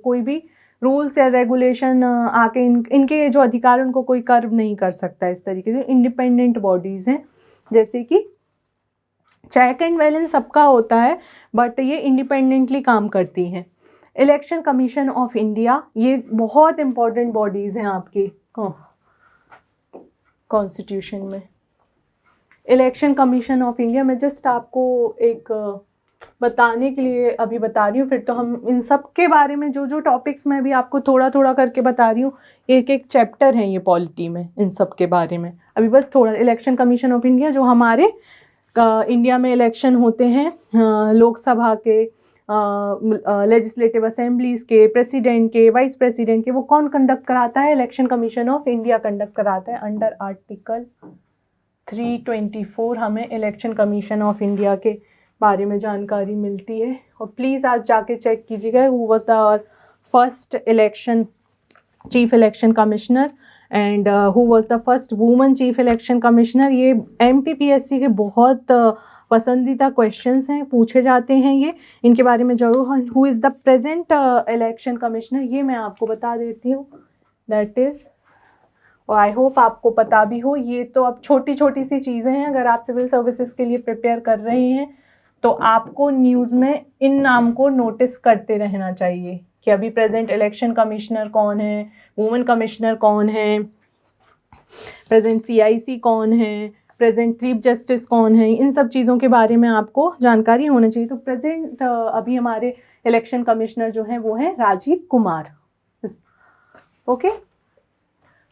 कोई भी रूल्स या रेगुलेशन आके इनके जो अधिकार उनको कोई कर्व नहीं कर सकता। इस तरीके से इंडिपेंडेंट बॉडीज़ हैं, जैसे कि चेक एंड बैलेंस सबका होता है बट ये इंडिपेंडेंटली काम करती हैं। इलेक्शन कमीशन ऑफ इंडिया, ये बहुत इंपॉर्टेंट बॉडीज़ हैं आपकी कॉन्स्टिट्यूशन में। इलेक्शन कमीशन ऑफ इंडिया, मैं जस्ट आपको एक बताने के लिए अभी बता रही हूँ, फिर तो हम इन सब के बारे में जो टॉपिक्स मैं भी आपको थोड़ा थोड़ा करके बता रही हूँ, एक एक चैप्टर है ये पॉलिटी में, इन सब के बारे में अभी बस थोड़ा। इलेक्शन कमीशन ऑफ इंडिया, जो हमारे इंडिया में इलेक्शन होते हैं लोकसभा के, लेजिस्लेटिव असेंबलीज़ के, प्रेसिडेंट के, वाइस प्रेसिडेंट के, वो कौन कंडक्ट कराता है? Election commission of India conduct कराता है। अंडर आर्टिकल 324 हमें इलेक्शन कमीशन ऑफ इंडिया के बारे में जानकारी मिलती है। और प्लीज़ आज जाके चेक कीजिएगा who was the first election chief election commissioner and who was the first woman chief election commissioner. ये MPPSC के बहुत पसंदीदा क्वेश्चंस हैं, पूछे जाते हैं ये, इनके बारे में जरूर। Who is the present election commissioner, ये मैं आपको बता देती हूँ, दैट इज़, और आई होप आपको पता भी हो। ये तो अब छोटी छोटी सी चीज़ें हैं, अगर आप सिविल सर्विसेज के लिए प्रिपेयर कर रहे हैं तो आपको न्यूज़ में इन नाम को नोटिस करते रहना चाहिए कि अभी प्रेजेंट इलेक्शन कमिश्नर कौन है, वुमेन कमिश्नर कौन है, प्रेजेंट CIC कौन है, प्रेजेंट चीफ जस्टिस कौन है, इन सब चीज़ों के बारे में आपको जानकारी होना चाहिए। तो प्रेजेंट अभी हमारे इलेक्शन कमिश्नर जो हैं वो हैं Rajiv Kumar, okay.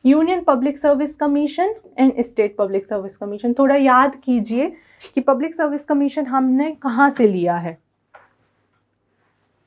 Union public service commission and state public service commission. थोड़ा याद कीजिए कि पब्लिक सर्विस कमीशन हमने कहाँ से लिया है।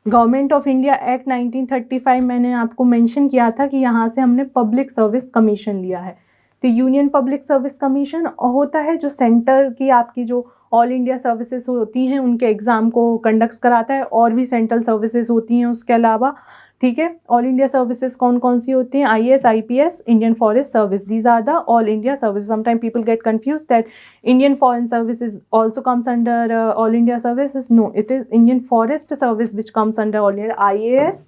गवर्नमेंट ऑफ इंडिया एक्ट 1935 मैंने आपको मेंशन किया था कि यहाँ से हमने पब्लिक सर्विस कमीशन लिया है। तो यूनियन पब्लिक सर्विस कमीशन होता है जो सेंटर की आपकी जो ऑल इंडिया सर्विसेज होती हैं उनके एग्ज़ाम को कंडक्ट कराता है, और भी सेंट्रल सर्विसेज होती हैं उसके अलावा। ठीक है, ऑल इंडिया सर्विसेज कौन कौन सी होती हैं? IAS, IPS, Indian forest service, these are the all India service. Sometime people get confuse that Indian foreign services also comes under all India services. No, it is Indian forest service which comes under all India IAS,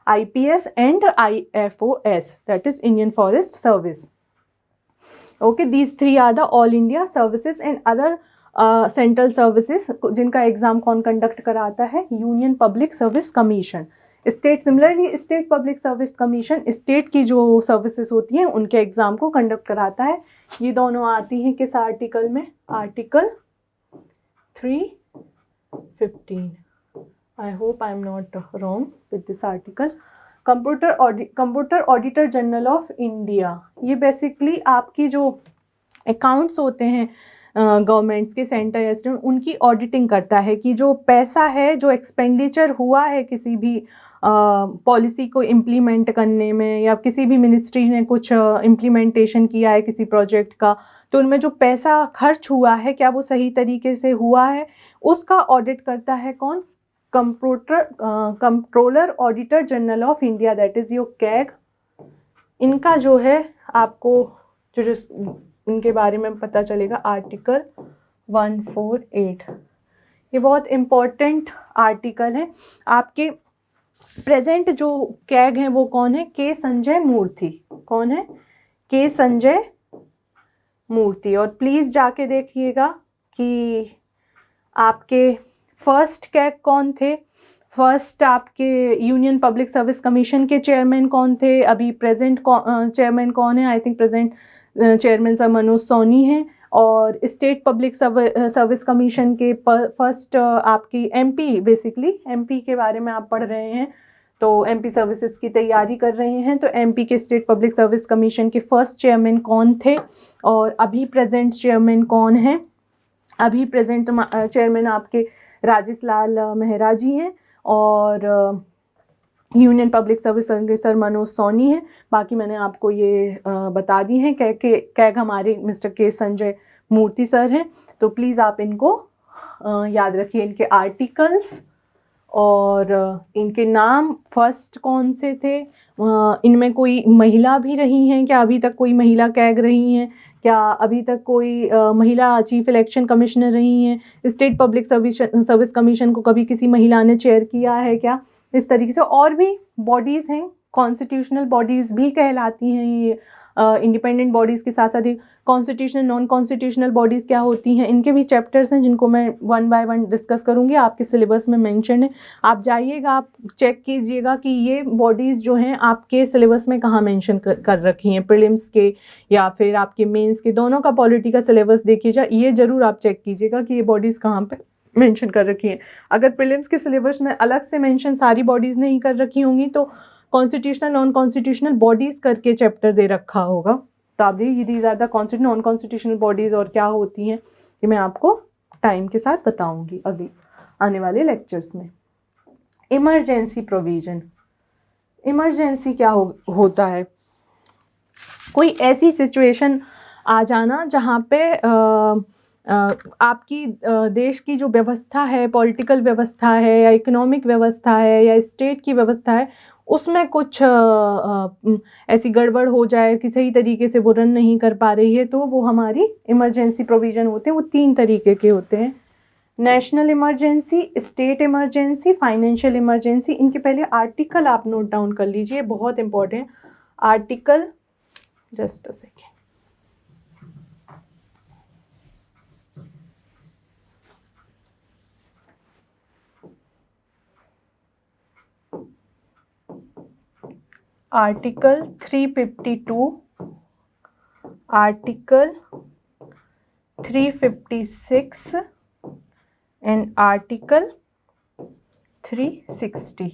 IPS and IFOS, that is Indian forest service. Okay, these three are the all India services and other central services जिनका एग्जाम कौन कंडक्ट कराता है? Union public service commission. State similarly state public service commission state की जो सर्विसेज होती हैं उनके एग्जाम को कंडक्ट कराता है। ये दोनों आती हैं किस आर्टिकल में? Article 315। I hope I am not wrong with this article. Computer auditor general of India, ये बेसिकली आपकी जो अकाउंट्स होते हैं गवर्नमेंट्स के, सेंटर या स्टेट, उनकी ऑडिटिंग करता है कि जो पैसा है, जो एक्सपेंडिचर हुआ है किसी भी पॉलिसी को इम्प्लीमेंट करने में, या किसी भी मिनिस्ट्री ने कुछ इम्प्लीमेंटेशन किया है किसी प्रोजेक्ट का, तो उनमें जो पैसा खर्च हुआ है क्या वो सही तरीके से हुआ है, उसका ऑडिट करता है कौन? Controller auditor general of India, that is your CAG. इनका जो है आपको जो इनके बारे में पता चलेगा आर्टिकल 148। ये बहुत इम्पोर्टेंट आर्टिकल है। आपके प्रेजेंट जो कैग हैं वो कौन है? के संजय मूर्ति। कौन है? के संजय मूर्ति। और प्लीज़ जाके देखिएगा कि आपके फर्स्ट कैग कौन थे। फर्स्ट आपके यूनियन पब्लिक सर्विस कमीशन के चेयरमैन कौन थे? अभी प्रेजेंट चेयरमैन कौन है? I think present chairman sir Manoj Soni हैं। और स्टेट पब्लिक सर्विस कमीशन के फर्स्ट आपकी MP, बेसिकली MP के बारे में आप पढ़ रहे हैं तो MP सर्विसेज की तैयारी कर रहे हैं, तो MP के स्टेट पब्लिक सर्विस कमीशन के फर्स्ट चेयरमैन कौन थे और अभी प्रेजेंट चेयरमैन कौन है? अभी प्रेजेंट चेयरमैन आपके राजेश लाल मेहरा जी हैं और यूनियन पब्लिक सर्विस के सर मनोज सोनी हैं। बाकी मैंने आपको ये बता दी हैं। कैग हमारे मिस्टर के संजय मूर्ति सर हैं। तो प्लीज़ आप इनको याद रखिए, इनके आर्टिकल्स और इनके नाम फर्स्ट कौन से थे। इनमें कोई महिला भी रही हैं क्या? अभी तक कोई महिला कैग रही हैं क्या? अभी तक कोई महिला चीफ इलेक्शन कमिश्नर रही हैं? स्टेट पब्लिक सर्विस कमीशन को कभी किसी महिला ने चेयर किया है क्या? इस तरीके से और भी बॉडीज़ हैं, कॉन्स्टिट्यूशनल बॉडीज़ भी कहलाती हैं ये। इंडिपेंडेंट बॉडीज़ के साथ साथ ही कॉन्स्टिट्यूशनल नॉन कॉन्स्टिट्यूशनल बॉडीज़ क्या होती हैं, इनके भी चैप्टर्स हैं जिनको मैं 1 बाय 1 डिस्कस करूँगी। आपके सिलेबस में मेंशन है, आप जाइएगा, आप चेक कीजिएगा कि ये बॉडीज़ जो हैं आपके सिलेबस में कहाँ मेंशन कर रखी हैं, प्रीलिम्स के या फिर आपके मेंस के, दोनों का पॉलिटी का सिलेबस देखिएगा। ये ज़रूर आप चेक कीजिएगा कि ये बॉडीज़ कहाँ पर मेंशन कर रखी हैं। अगर प्रीलिम्स के सिलेबस में अलग से मेंशन सारी बॉडीज़ नहीं कर रखी होंगी तो कॉन्स्टिट्यूशनल नॉन कॉन्स्टिट्यूशनल बॉडीज़ करके चैप्टर दे रखा होगा। तो आप देखिए these are the constitutional non constitutional bodies और क्या होती हैं, ये मैं आपको टाइम के साथ बताऊंगी अगली आने वाले लेक्चर्स में। Emergency provision. इमरजेंसी क्या होता है? कोई ऐसी सिचुएशन आ जाना जहाँ पे आपकी देश की जो व्यवस्था है, पॉलिटिकल व्यवस्था है या इकोनॉमिक व्यवस्था है या स्टेट की व्यवस्था है, उसमें कुछ ऐसी गड़बड़ हो जाए कि सही तरीके से वो रन नहीं कर पा रही है, तो वो हमारी इमरजेंसी प्रोविज़न होते हैं। वो 3 तरीके के होते हैं: national emergency, state emergency, financial emergency. इनके पहले आर्टिकल आप नोट डाउन कर लीजिए, बहुत important article. Just a second. Article 352, article 356 and article 360।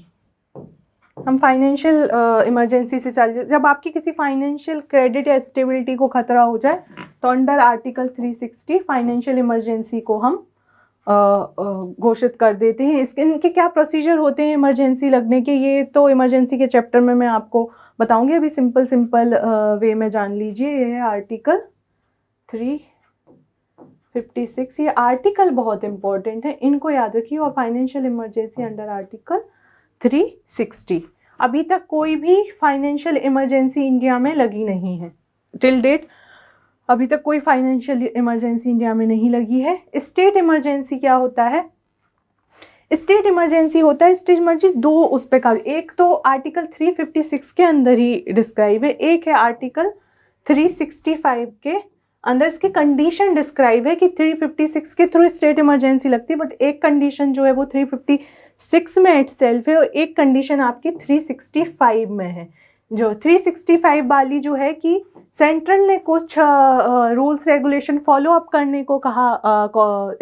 हम फाइनेंशियल इमरजेंसी से चल, जब आपकी किसी फाइनेंशियल क्रेडिट या स्टेबिलिटी को खतरा हो जाए तो अंडर आर्टिकल 360 फाइनेंशियल इमरजेंसी को हम घोषित कर देते हैं। इसके इनके क्या प्रोसीजर होते हैं इमरजेंसी लगने के, ये तो इमरजेंसी के चैप्टर में मैं आपको बताऊंगी। अभी सिंपल वे में जान लीजिए। ये है आर्टिकल 356। ये आर्टिकल बहुत इंपॉर्टेंट है, इनको याद रखिए। और फाइनेंशियल इमरजेंसी अंडर आर्टिकल 360। अभी तक कोई भी फाइनेंशियल इमरजेंसी इंडिया में लगी नहीं है टिल डेट। अभी तक कोई फाइनेंशियल इमरजेंसी इंडिया में नहीं लगी है। स्टेट इमरजेंसी क्या होता है? स्टेट इमरजेंसी होता है, स्टेट इमरजेंसी दो उस पे का, एक तो आर्टिकल 356 के अंदर ही डिस्क्राइब है, एक है आर्टिकल 365 के अंदर। इसकी कंडीशन डिस्क्राइब है कि 356 के थ्रू स्टेट इमरजेंसी लगती है, बट एक कंडीशन जो है वो 356 में इटसेल्फ है और एक कंडीशन आपकी 365 में है। जो 365 वाली जो है कि सेंट्रल ने कुछ रूल्स रेगुलेशन फॉलो अप करने को कहा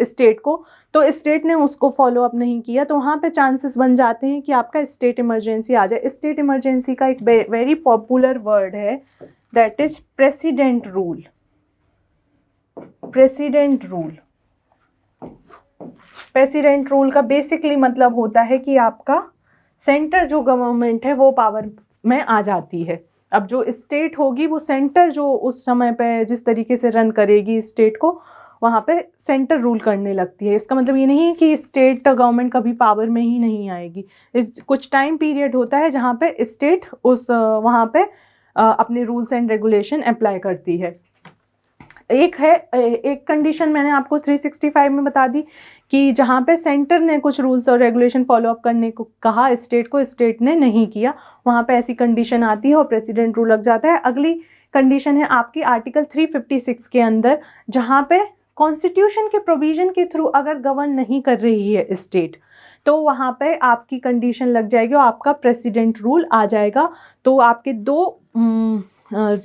स्टेट को, तो स्टेट ने उसको फॉलो अप नहीं किया, तो वहाँ पे चांसेस बन जाते हैं कि आपका स्टेट इमरजेंसी आ जाए। स्टेट इमरजेंसी का एक वेरी पॉपुलर वर्ड है, that is president rule. President rule, president rule का बेसिकली मतलब होता है कि आपका सेंटर जो गवर्नमेंट है वो पावर में आ जाती है। अब जो स्टेट होगी वो सेंटर जो उस समय पे जिस तरीके से रन करेगी स्टेट को, वहाँ पे सेंटर रूल करने लगती है। इसका मतलब ये नहीं है कि स्टेट गवर्नमेंट कभी पावर में ही नहीं आएगी। इस कुछ टाइम पीरियड होता है जहाँ पे स्टेट उस वहाँ पे अपने रूल्स एंड रेगुलेशन अप्लाई करती है। एक कंडीशन मैंने आपको 365 में बता दी कि जहाँ पे सेंटर ने कुछ रूल्स और रेगुलेशन फॉलो अप करने को कहा स्टेट को, स्टेट ने नहीं किया, वहाँ पे ऐसी कंडीशन आती है और प्रेसिडेंट रूल लग जाता है। अगली कंडीशन है आपकी आर्टिकल 356 के अंदर, जहाँ पे कॉन्स्टिट्यूशन के प्रोविजन के थ्रू अगर गवर्न नहीं कर रही है स्टेट, तो वहाँ पे आपकी कंडीशन लग जाएगी और आपका प्रेसिडेंट रूल आ जाएगा। तो आपके दो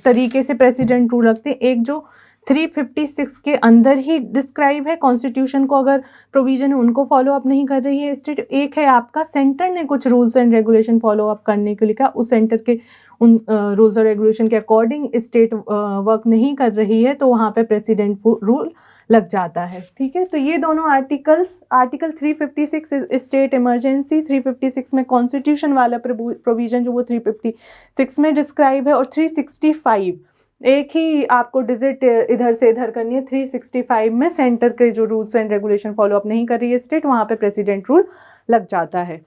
तरीके से प्रेसिडेंट रूल लगते हैं, एक जो 356 के अंदर ही डिस्क्राइब है, कॉन्स्टिट्यूशन को अगर प्रोविजन है उनको फॉलो अप नहीं कर रही है स्टेट। एक है आपका सेंटर ने कुछ rules and regulation follow up करने के लिए कहा, उस सेंटर के उन रूल्स और रेगुलेशन के अकॉर्डिंग स्टेट वर्क नहीं कर रही है, तो वहाँ पे प्रेसिडेंट रूल लग जाता है। ठीक है, तो ये दोनों आर्टिकल्स, आर्टिकल 356 स्टेट इमरजेंसी, 356 में कॉन्स्टिट्यूशन वाला प्रोविजन जो वो 356 में डिस्क्राइब है, और 365 एक ही आपको डिजिट इधर से इधर करनी है। 365 में सेंटर के जो rules and regulation follow up नहीं कर रही है स्टेट, वहाँ पे प्रेसिडेंट रूल लग जाता है।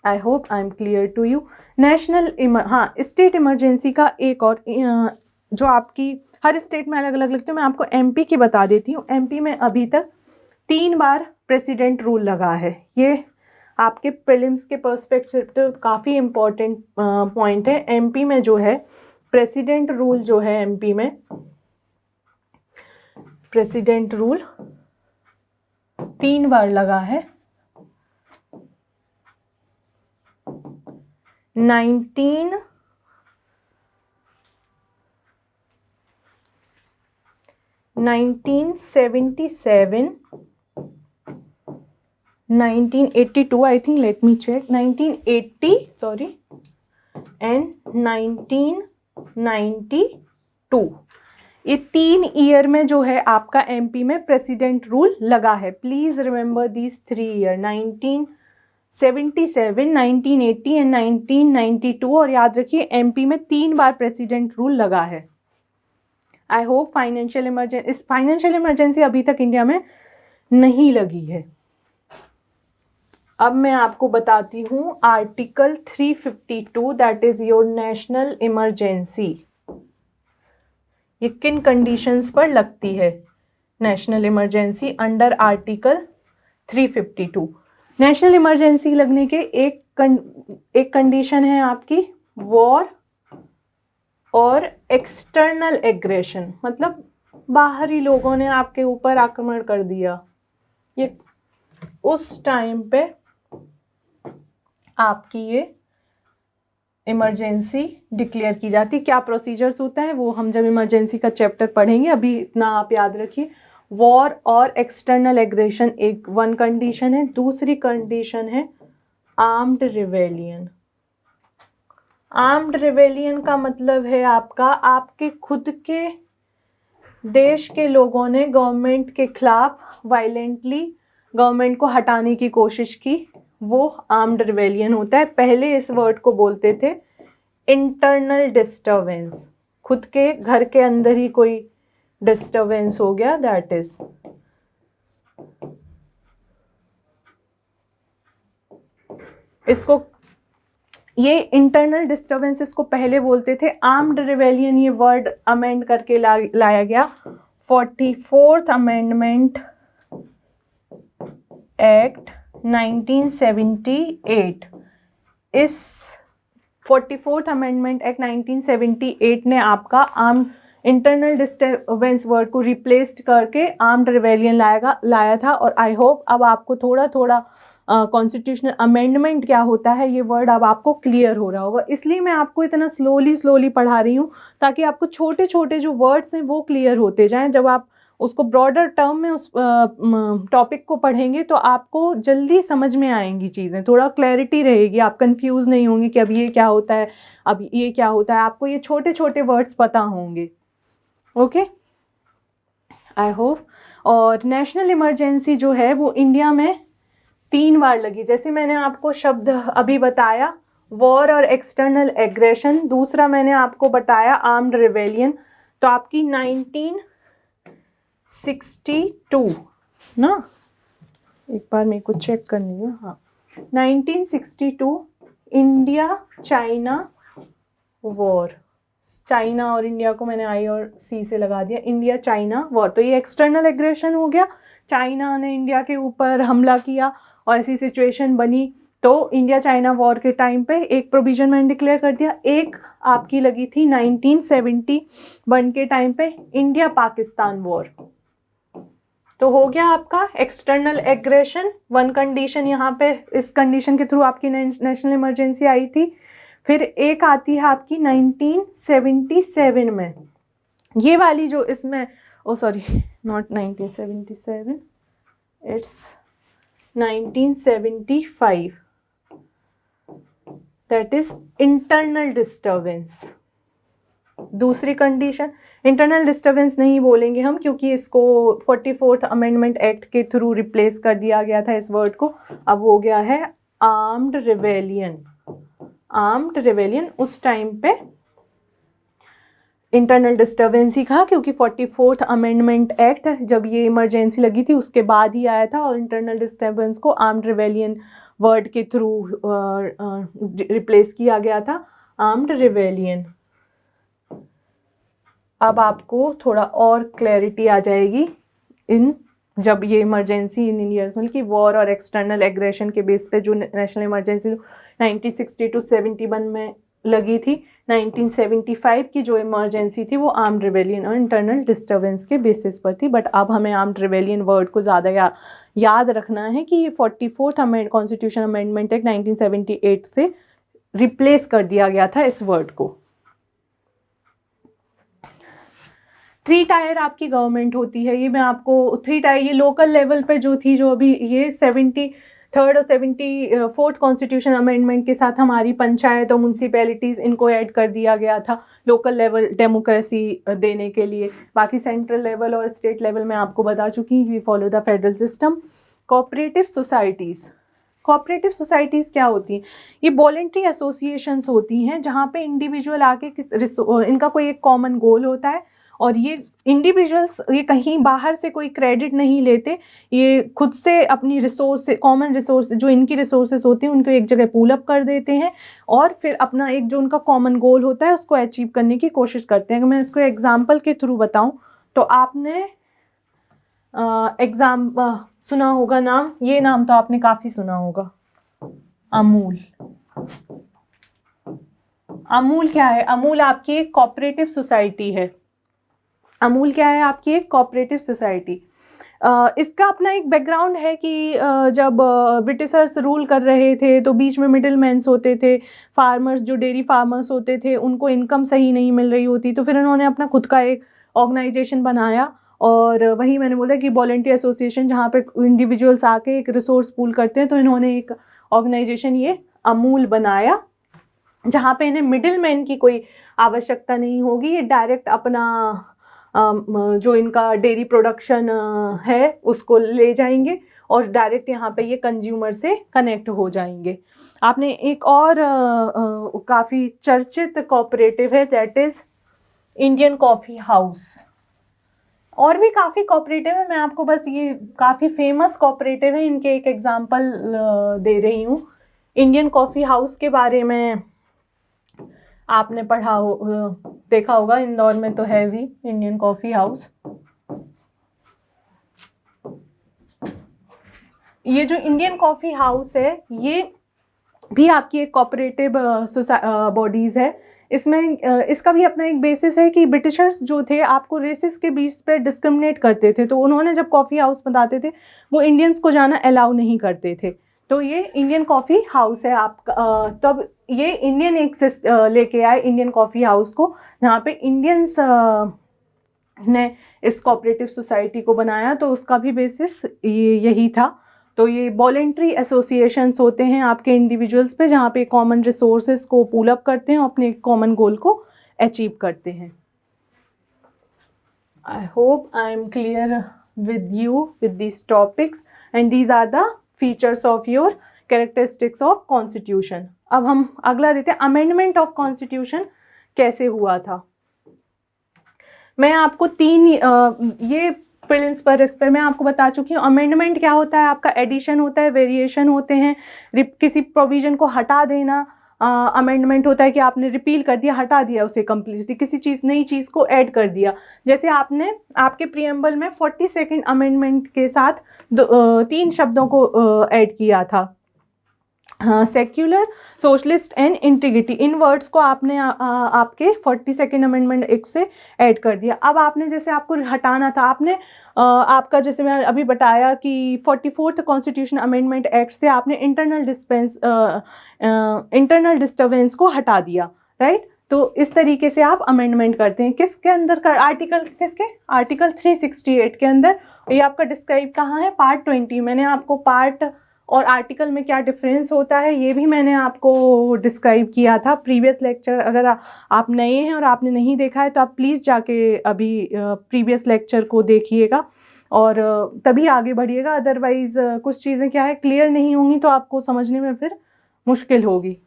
I hope I am clear to you. हाँ, स्टेट इमरजेंसी का एक और जो आपकी हर स्टेट में अलग अलग लगती है, मैं आपको एमपी की बता देती हूँ। एमपी में अभी तक 3 बार प्रेसिडेंट रूल लगा है। ये आपके प्रीलिम्स के पर्सपेक्टिव से काफ़ी इम्पोर्टेंट पॉइंट है। एमपी में जो है प्रेसिडेंट रूल जो है, एमपी में प्रेसिडेंट रूल 3 बार लगा है। 1977, 1982 I think, let me check, 1980 sorry, and 1992। ये 3 ईयर में जो है आपका एमपी में प्रेसिडेंट रूल लगा है। Please remember these 3 year, 1977, 1980 and 1992। और याद रखिए एमपी में 3 बार प्रेसिडेंट रूल लगा है। आई होप फाइनेंशियल इमरजेंसी अभी तक इंडिया में नहीं लगी है। अब मैं आपको बताती हूँ article 352, that is your national emergency. ये किन कंडीशंस पर लगती है national emergency under article 352। National emergency लगने के एक कंडीशन है आपकी वॉर और एक्सटर्नल एग्रेशन, मतलब बाहरी लोगों ने आपके ऊपर आक्रमण कर दिया, ये उस टाइम पे आपकी ये इमरजेंसी डिक्लेयर की जाती। क्या प्रोसीजर्स होता है वो हम जब इमरजेंसी का चैप्टर पढ़ेंगे, अभी इतना आप याद रखिए। वॉर और एक्सटर्नल एग्रेशन वन कंडीशन है। दूसरी कंडीशन है आर्म्ड रिवेलियन। आर्म्ड रिबेलियन का मतलब है आपका आपके खुद के देश के लोगों ने गवर्नमेंट के खिलाफ वायलेंटली गवर्नमेंट को हटाने की कोशिश की, वो आर्म्ड रिबेलियन होता है। पहले इस वर्ड को बोलते थे इंटरनल डिस्टर्बेंस, खुद के घर के अंदर ही कोई डिस्टर्बेंस हो गया, दैट इज। इसको ये इंटरनल डिस्टर्बेंसेस को पहले बोलते थे। आर्म्ड रिबेलियन ये वर्ड अमेंड करके लाया गया 44th अमेंडमेंट एक्ट 1978। इस 44th अमेंडमेंट एक्ट 1978 ने आपका आर्म इंटरनल डिस्टर्बेंस वर्ड को रिप्लेस्ड करके आर्म्ड रिबेलियन लाया था। और आई होप अब आपको थोड़ा थोड़ा कॉन्स्टिट्यूशनल अमेंडमेंट क्या होता है ये वर्ड अब आपको क्लियर हो रहा होगा। इसलिए मैं आपको इतना स्लोली पढ़ा रही हूँ ताकि आपको छोटे छोटे जो वर्ड्स हैं वो क्लियर होते जाएं। जब आप उसको ब्रॉडर टर्म में उस टॉपिक को पढ़ेंगे तो आपको जल्दी समझ में आएंगी चीज़ें, थोड़ा क्लैरिटी रहेगी, आप कंफ्यूज नहीं होंगे कि अब ये क्या होता है, अब ये क्या होता है। आपको ये छोटे छोटे वर्ड्स पता होंगे। Okay, I hope. और नेशनल इमरजेंसी जो है वो इंडिया में 3 बार लगी। जैसे मैंने आपको शब्द अभी बताया वॉर और एक्सटर्नल एग्रेशन, दूसरा मैंने आपको बताया आर्म्ड रिबेलियन। तो आपकी 1962 ना, एक बार मेरे को चेक करनी है, हाँ 1962 इंडिया चाइना वॉर। चाइना और इंडिया को मैंने आई और सी से लगा दिया, इंडिया चाइना वॉर। तो ये एक्सटर्नल एग्रेशन हो गया, चाइना ने इंडिया के ऊपर हमला किया और ऐसी सिचुएशन बनी तो इंडिया चाइना वॉर के टाइम पे एक प्रोविजन मैंने डिक्लेयर कर दिया। एक आपकी लगी थी 1971 के टाइम पे इंडिया पाकिस्तान वॉर। तो हो गया आपका एक्सटर्नल एग्रेशन। वन कंडीशन यहाँ पे, इस कंडीशन के थ्रू आपकी नेशनल इमरजेंसी आई थी। फिर एक आती है आपकी 1977 में, ये वाली जो इसमें, oh sorry not 1977, it's 1975, that is internal disturbance. दूसरी कंडीशन, इंटरनल डिस्टर्बेंस नहीं बोलेंगे हम क्योंकि इसको 44th अमेंडमेंट एक्ट के थ्रू रिप्लेस कर दिया गया था इस वर्ड को। अब हो गया है आर्म्ड रिबेलियन। आर्म्ड रिबेलियन उस टाइम पे इंटरनल डिस्टर्बेंस ही था क्योंकि 44th अमेंडमेंट एक्ट जब ये इमरजेंसी लगी थी उसके बाद ही आया था और इंटरनल डिस्टर्बेंस को आर्म्ड रिबेलियन वर्ड के थ्रू रिप्लेस किया गया था, आर्म्ड रिबेलियन। अब आपको थोड़ा और क्लैरिटी आ जाएगी इन, जब ये इमरजेंसी इन ईयर्स में कि वॉर और एक्सटर्नल एग्रेशन के बेस पे जो नेशनल इमरजेंसी 1960-71 में लगी थी, 1975 की जो इमरजेंसी थी वो आर्म्ड रिबेलियन और इंटरनल डिस्टर्बेंस के बेसिस पर थी। बट अब हमें आर्म्ड रिबेलियन वर्ड को ज़्यादा याद रखना है कि ये 44th कॉन्स्टिट्यूशन अमेंडमेंट एक्ट 1978 से रिप्लेस कर दिया गया था इस वर्ड को। 3 टायर आपकी गवर्नमेंट होती है, ये मैं आपको 3 टायर, ये लोकल लेवल पर जो थी, जो अभी ये 73rd और 74th कॉन्स्टिट्यूशन अमेंडमेंट के साथ हमारी पंचायत और म्यूनसिपैलिटीज़ इनको ऐड कर दिया गया था लोकल लेवल डेमोक्रेसी देने के लिए। बाकी सेंट्रल लेवल और स्टेट लेवल में आपको बता चुकी, we follow the federal system. Cooperative societies, cooperative societies क्या होती हैं? ये वॉलेंट्री एसोसिएशंस होती हैं जहाँ पे इंडिविजुअल आके इनका कोई एक कॉमन गोल होता है और ये इंडिविजुअल्स ये कहीं बाहर से कोई क्रेडिट नहीं लेते, ये खुद से अपनी रिसोर्स, कॉमन रिसोर्स जो इनकी रिसोर्सेज होती हैं उनको एक जगह पूल अप कर देते हैं और फिर अपना एक जो उनका कॉमन गोल होता है उसको अचीव करने की कोशिश करते हैं। अगर मैं इसको एग्जाम्पल के थ्रू बताऊं तो आपने सुना होगा नाम, ये नाम तो आपने काफ़ी सुना होगा, अमूल। अमूल क्या है? अमूल आपकी एक कोऑपरेटिव सोसाइटी है। अमूल क्या है? आपकी एक कोऑपरेटिव सोसाइटी। इसका अपना एक बैकग्राउंड है कि जब ब्रिटिशर्स रूल कर रहे थे तो बीच में मिडिल मैन्स होते थे, फार्मर्स जो डेयरी फार्मर्स होते थे उनको इनकम सही नहीं मिल रही होती, तो फिर उन्होंने अपना खुद का एक ऑर्गेनाइजेशन बनाया और वही मैंने बोला कि वॉलेंटियर एसोसिएशन जहाँ पे इंडिविजुअल्स आके एक रिसोर्स पूल करते हैं, तो इन्होंने एक ऑर्गेनाइजेशन ये अमूल बनाया जहाँ पे इन्हें मिडिल मैन की कोई आवश्यकता नहीं होगी। ये डायरेक्ट अपना जो इनका डेयरी प्रोडक्शन है उसको ले जाएंगे और डायरेक्ट यहाँ पे ये कंज्यूमर से कनेक्ट हो जाएंगे। आपने एक और काफ़ी चर्चित कोऑपरेटिव है, that is Indian coffee house. और भी काफ़ी कोऑपरेटिव है, मैं आपको बस ये काफ़ी फेमस कोऑपरेटिव है इनके एक एग्जांपल दे रही हूँ। इंडियन कॉफ़ी हाउस के बारे में आपने पढ़ा हो, देखा होगा, इंदौर में तो है भी इंडियन कॉफ़ी हाउस। ये जो इंडियन कॉफ़ी हाउस है ये भी आपकी एक कोऑपरेटिव बॉडीज़ है। इसमें इसका भी अपना एक बेसिस है कि ब्रिटिशर्स जो थे आपको रेसिस के बेस पे डिस्क्रिमिनेट करते थे, तो उन्होंने जब कॉफ़ी हाउस बनाते थे वो इंडियंस को जाना अलाउ नहीं करते थे। तो ये इंडियन कॉफ़ी हाउस है आपका। तब ये इंडियन एक लेके आए इंडियन कॉफ़ी हाउस को, जहाँ पे इंडियंस ने इस कोऑपरेटिव सोसाइटी को बनाया, तो उसका भी बेसिस यही था। तो ये वॉलेंट्री एसोसिएशंस होते हैं आपके इंडिविजुअल्स पे, जहाँ पे कॉमन रिसोर्सेज को पूल अप करते हैं और अपने कॉमन गोल को अचीव करते हैं। I hope I am clear with you with these topics and these are the features of your characteristics of constitution. अब हम अगला देते हैं, अमेंडमेंट ऑफ कॉन्स्टिट्यूशन कैसे हुआ था। मैं आपको ये प्रीलिम्स पर मैं आपको बता चुकी हूँ। अमेंडमेंट क्या होता है, आपका एडिशन होता है, वेरिएशन होते हैं, किसी प्रोविजन को हटा देना। अमेंडमेंट होता है कि आपने रिपील कर दिया, हटा दिया उसे कम्प्लीटली, किसी नई चीज़ को ऐड कर दिया। जैसे आपने आपके प्रीएम्बल में 42nd अमेंडमेंट के साथ 3 शब्दों को ऐड किया था, secular, socialist and integrity. In words को आपने आपके 42nd अमेंडमेंट एक्ट से ऐड कर दिया। अब आपने जैसे आपको हटाना था, आपने आपका जैसे मैं अभी बताया कि 44th कॉन्स्टिट्यूशन अमेंडमेंट एक्ट से आपने इंटरनल डिस्टर्बेंस को हटा दिया, राइट। तो इस तरीके से आप अमेंडमेंट करते हैं। किसके अंदर का आर्टिकल, आर्टिकल 368 के अंदर। ये आपका डिस्क्राइब कहाँ है, पार्ट 20। मैंने आपको पार्ट और आर्टिकल में क्या डिफरेंस होता है ये भी मैंने आपको डिस्क्राइब किया था प्रीवियस लेक्चर। अगर आप नए हैं और आपने नहीं देखा है तो आप प्लीज़ जाके अभी प्रीवियस लेक्चर को देखिएगा और तभी आगे बढ़िएगा। अदरवाइज़ कुछ चीज़ें क्या है क्लियर नहीं होंगी तो आपको समझने में फिर मुश्किल होगी।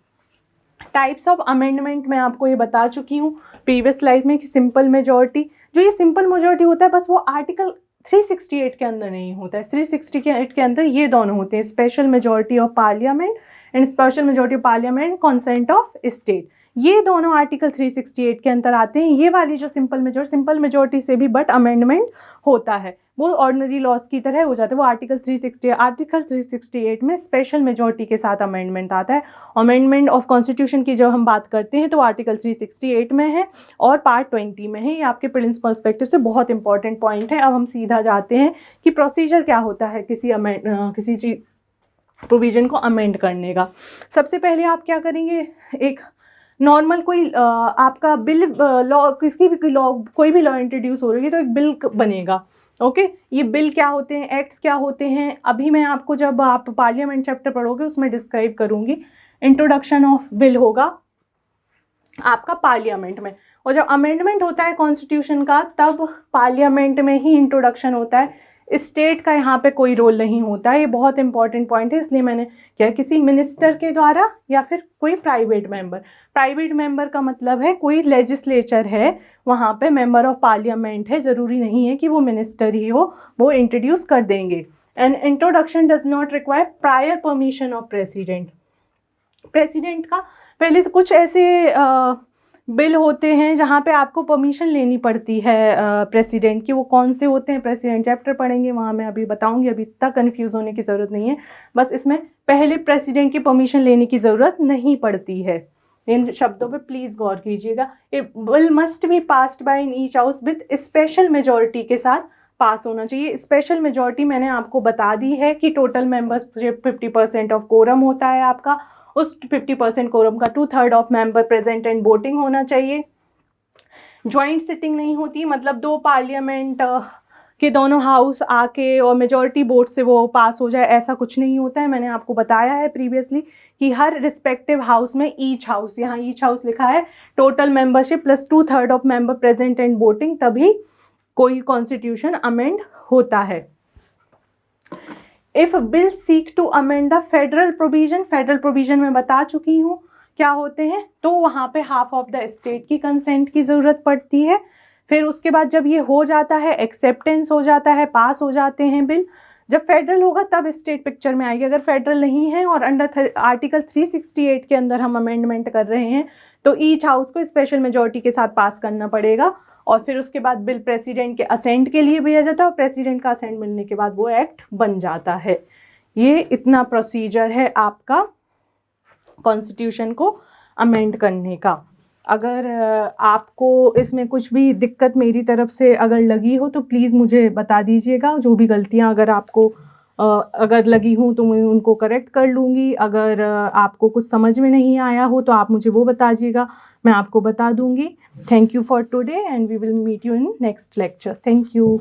टाइप्स ऑफ अमेंडमेंट मैं आपको ये बता चुकी हूँ प्रीवियस स्लाइड में कि सिंपल मेजॉरिटी, जो ये सिंपल मेजॉरिटी होता है बस वो आर्टिकल 368 के अंदर नहीं होता है। 368 के अंदर ये दोनों होते हैं, special majority of parliament and special majority of parliament, consent of state. ये दोनों आर्टिकल 368 के अंदर आते हैं। ये वाली जो सिंपल मेजॉरिटी से भी बट अमेंडमेंट होता है, वो ऑर्डिनरी लॉज की तरह हो जाता है। वो आर्टिकल 368 में स्पेशल मेजॉरिटी के साथ अमेंडमेंट आता है। अमेंडमेंट ऑफ कॉन्स्टिट्यूशन की जब हम बात करते हैं तो आर्टिकल 368 में है और पार्ट 20 में है। ये आपके प्रिलिम्स पर्सपेक्टिव से बहुत इंपॉर्टेंट पॉइंट है। अब हम सीधा जाते हैं कि प्रोसीजर क्या होता है किसी चीज प्रोविजन को अमेंड करने का। सबसे पहले आप क्या करेंगे, एक नॉर्मल कोई आपका बिल लॉ, किसी भी लॉ, कोई भी लॉ इंट्रोड्यूस हो रही है तो एक बिल बनेगा। ओके, ये बिल क्या होते हैं, एक्ट्स क्या होते हैं, अभी मैं आपको जब आप पार्लियामेंट चैप्टर पढ़ोगे उसमें डिस्क्राइब करूंगी। इंट्रोडक्शन ऑफ बिल होगा आपका पार्लियामेंट में, और जब अमेंडमेंट होता है कॉन्स्टिट्यूशन का तब पार्लियामेंट में ही इंट्रोडक्शन होता है। स्टेट का यहाँ पे कोई रोल नहीं होता है। ये बहुत इंपॉर्टेंट पॉइंट है, इसलिए मैंने क्या, किसी मिनिस्टर के द्वारा या फिर कोई प्राइवेट मेंबर का मतलब है कोई लेजिस्लेचर है, वहाँ पे मेंबर ऑफ पार्लियामेंट है, ज़रूरी नहीं है कि वो मिनिस्टर ही हो, वो इंट्रोड्यूस कर देंगे। And introduction does not require prior permission of president का। पहले से कुछ ऐसे बिल होते हैं जहाँ पे आपको परमिशन लेनी पड़ती है प्रेसिडेंट की। वो कौन से होते हैं, प्रेसिडेंट चैप्टर पढ़ेंगे वहाँ मैं अभी बताऊँगी, अभी इतना कन्फ्यूज़ होने की ज़रूरत नहीं है। बस इसमें पहले प्रेसिडेंट की परमिशन लेने की ज़रूरत नहीं पड़ती है। इन शब्दों पे प्लीज़ गौर कीजिएगा। A bill must be passed by in each house with special majority के साथ पास होना चाहिए। स्पेशल मेजॉरिटी मैंने आपको बता दी है कि टोटल मेंबर्स 50% ऑफ कोरम होता है आपका, उस 50% कोरम का 2/3 of member present and voting होना चाहिए। ज्वाइंट सिटिंग नहीं होती, मतलब दो पार्लियामेंट कि दोनों हाउस आके और मेजॉरिटी वोट से वो पास हो जाए, ऐसा कुछ नहीं होता है। मैंने आपको बताया है प्रीवियसली कि हर रिस्पेक्टिव हाउस में ईच हाउस, यहाँ ईच हाउस लिखा है, total membership plus 2/3 of member present and voting, तभी कोई कॉन्स्टिट्यूशन अमेंड होता है। If bill seek to amend the federal provision में बता चुकी हूँ क्या होते हैं, तो वहाँ पे हाफ ऑफ द स्टेट की कंसेंट की जरूरत पड़ती है। फिर उसके बाद जब ये हो जाता है, एक्सेप्टेंस हो जाता है, पास हो जाते हैं बिल, जब फेडरल होगा तब स्टेट पिक्चर में आएगी। अगर फेडरल नहीं है और अंडर आर्टिकल 368 के अंदर हम अमेंडमेंट कर रहे हैं तो ईच हाउस को स्पेशल मेजॉरिटी के साथ पास करना पड़ेगा, और फिर उसके बाद बिल प्रेसिडेंट के असेंट के लिए भेजा जाता है, और प्रेसिडेंट का असेंट मिलने के बाद वो एक्ट बन जाता है। ये इतना प्रोसीजर है आपका कॉन्स्टिट्यूशन को अमेंड करने का। अगर आपको इसमें कुछ भी दिक्कत मेरी तरफ से अगर लगी हो तो प्लीज़ मुझे बता दीजिएगा। जो भी गलतियां अगर आपको अगर लगी हूँ तो मैं उनको करेक्ट कर लूँगी। अगर आपको कुछ समझ में नहीं आया हो तो आप मुझे वो बता दीजिएगा, मैं आपको बता दूँगी। Thank you for today and we will meet you in next lecture. Thank you.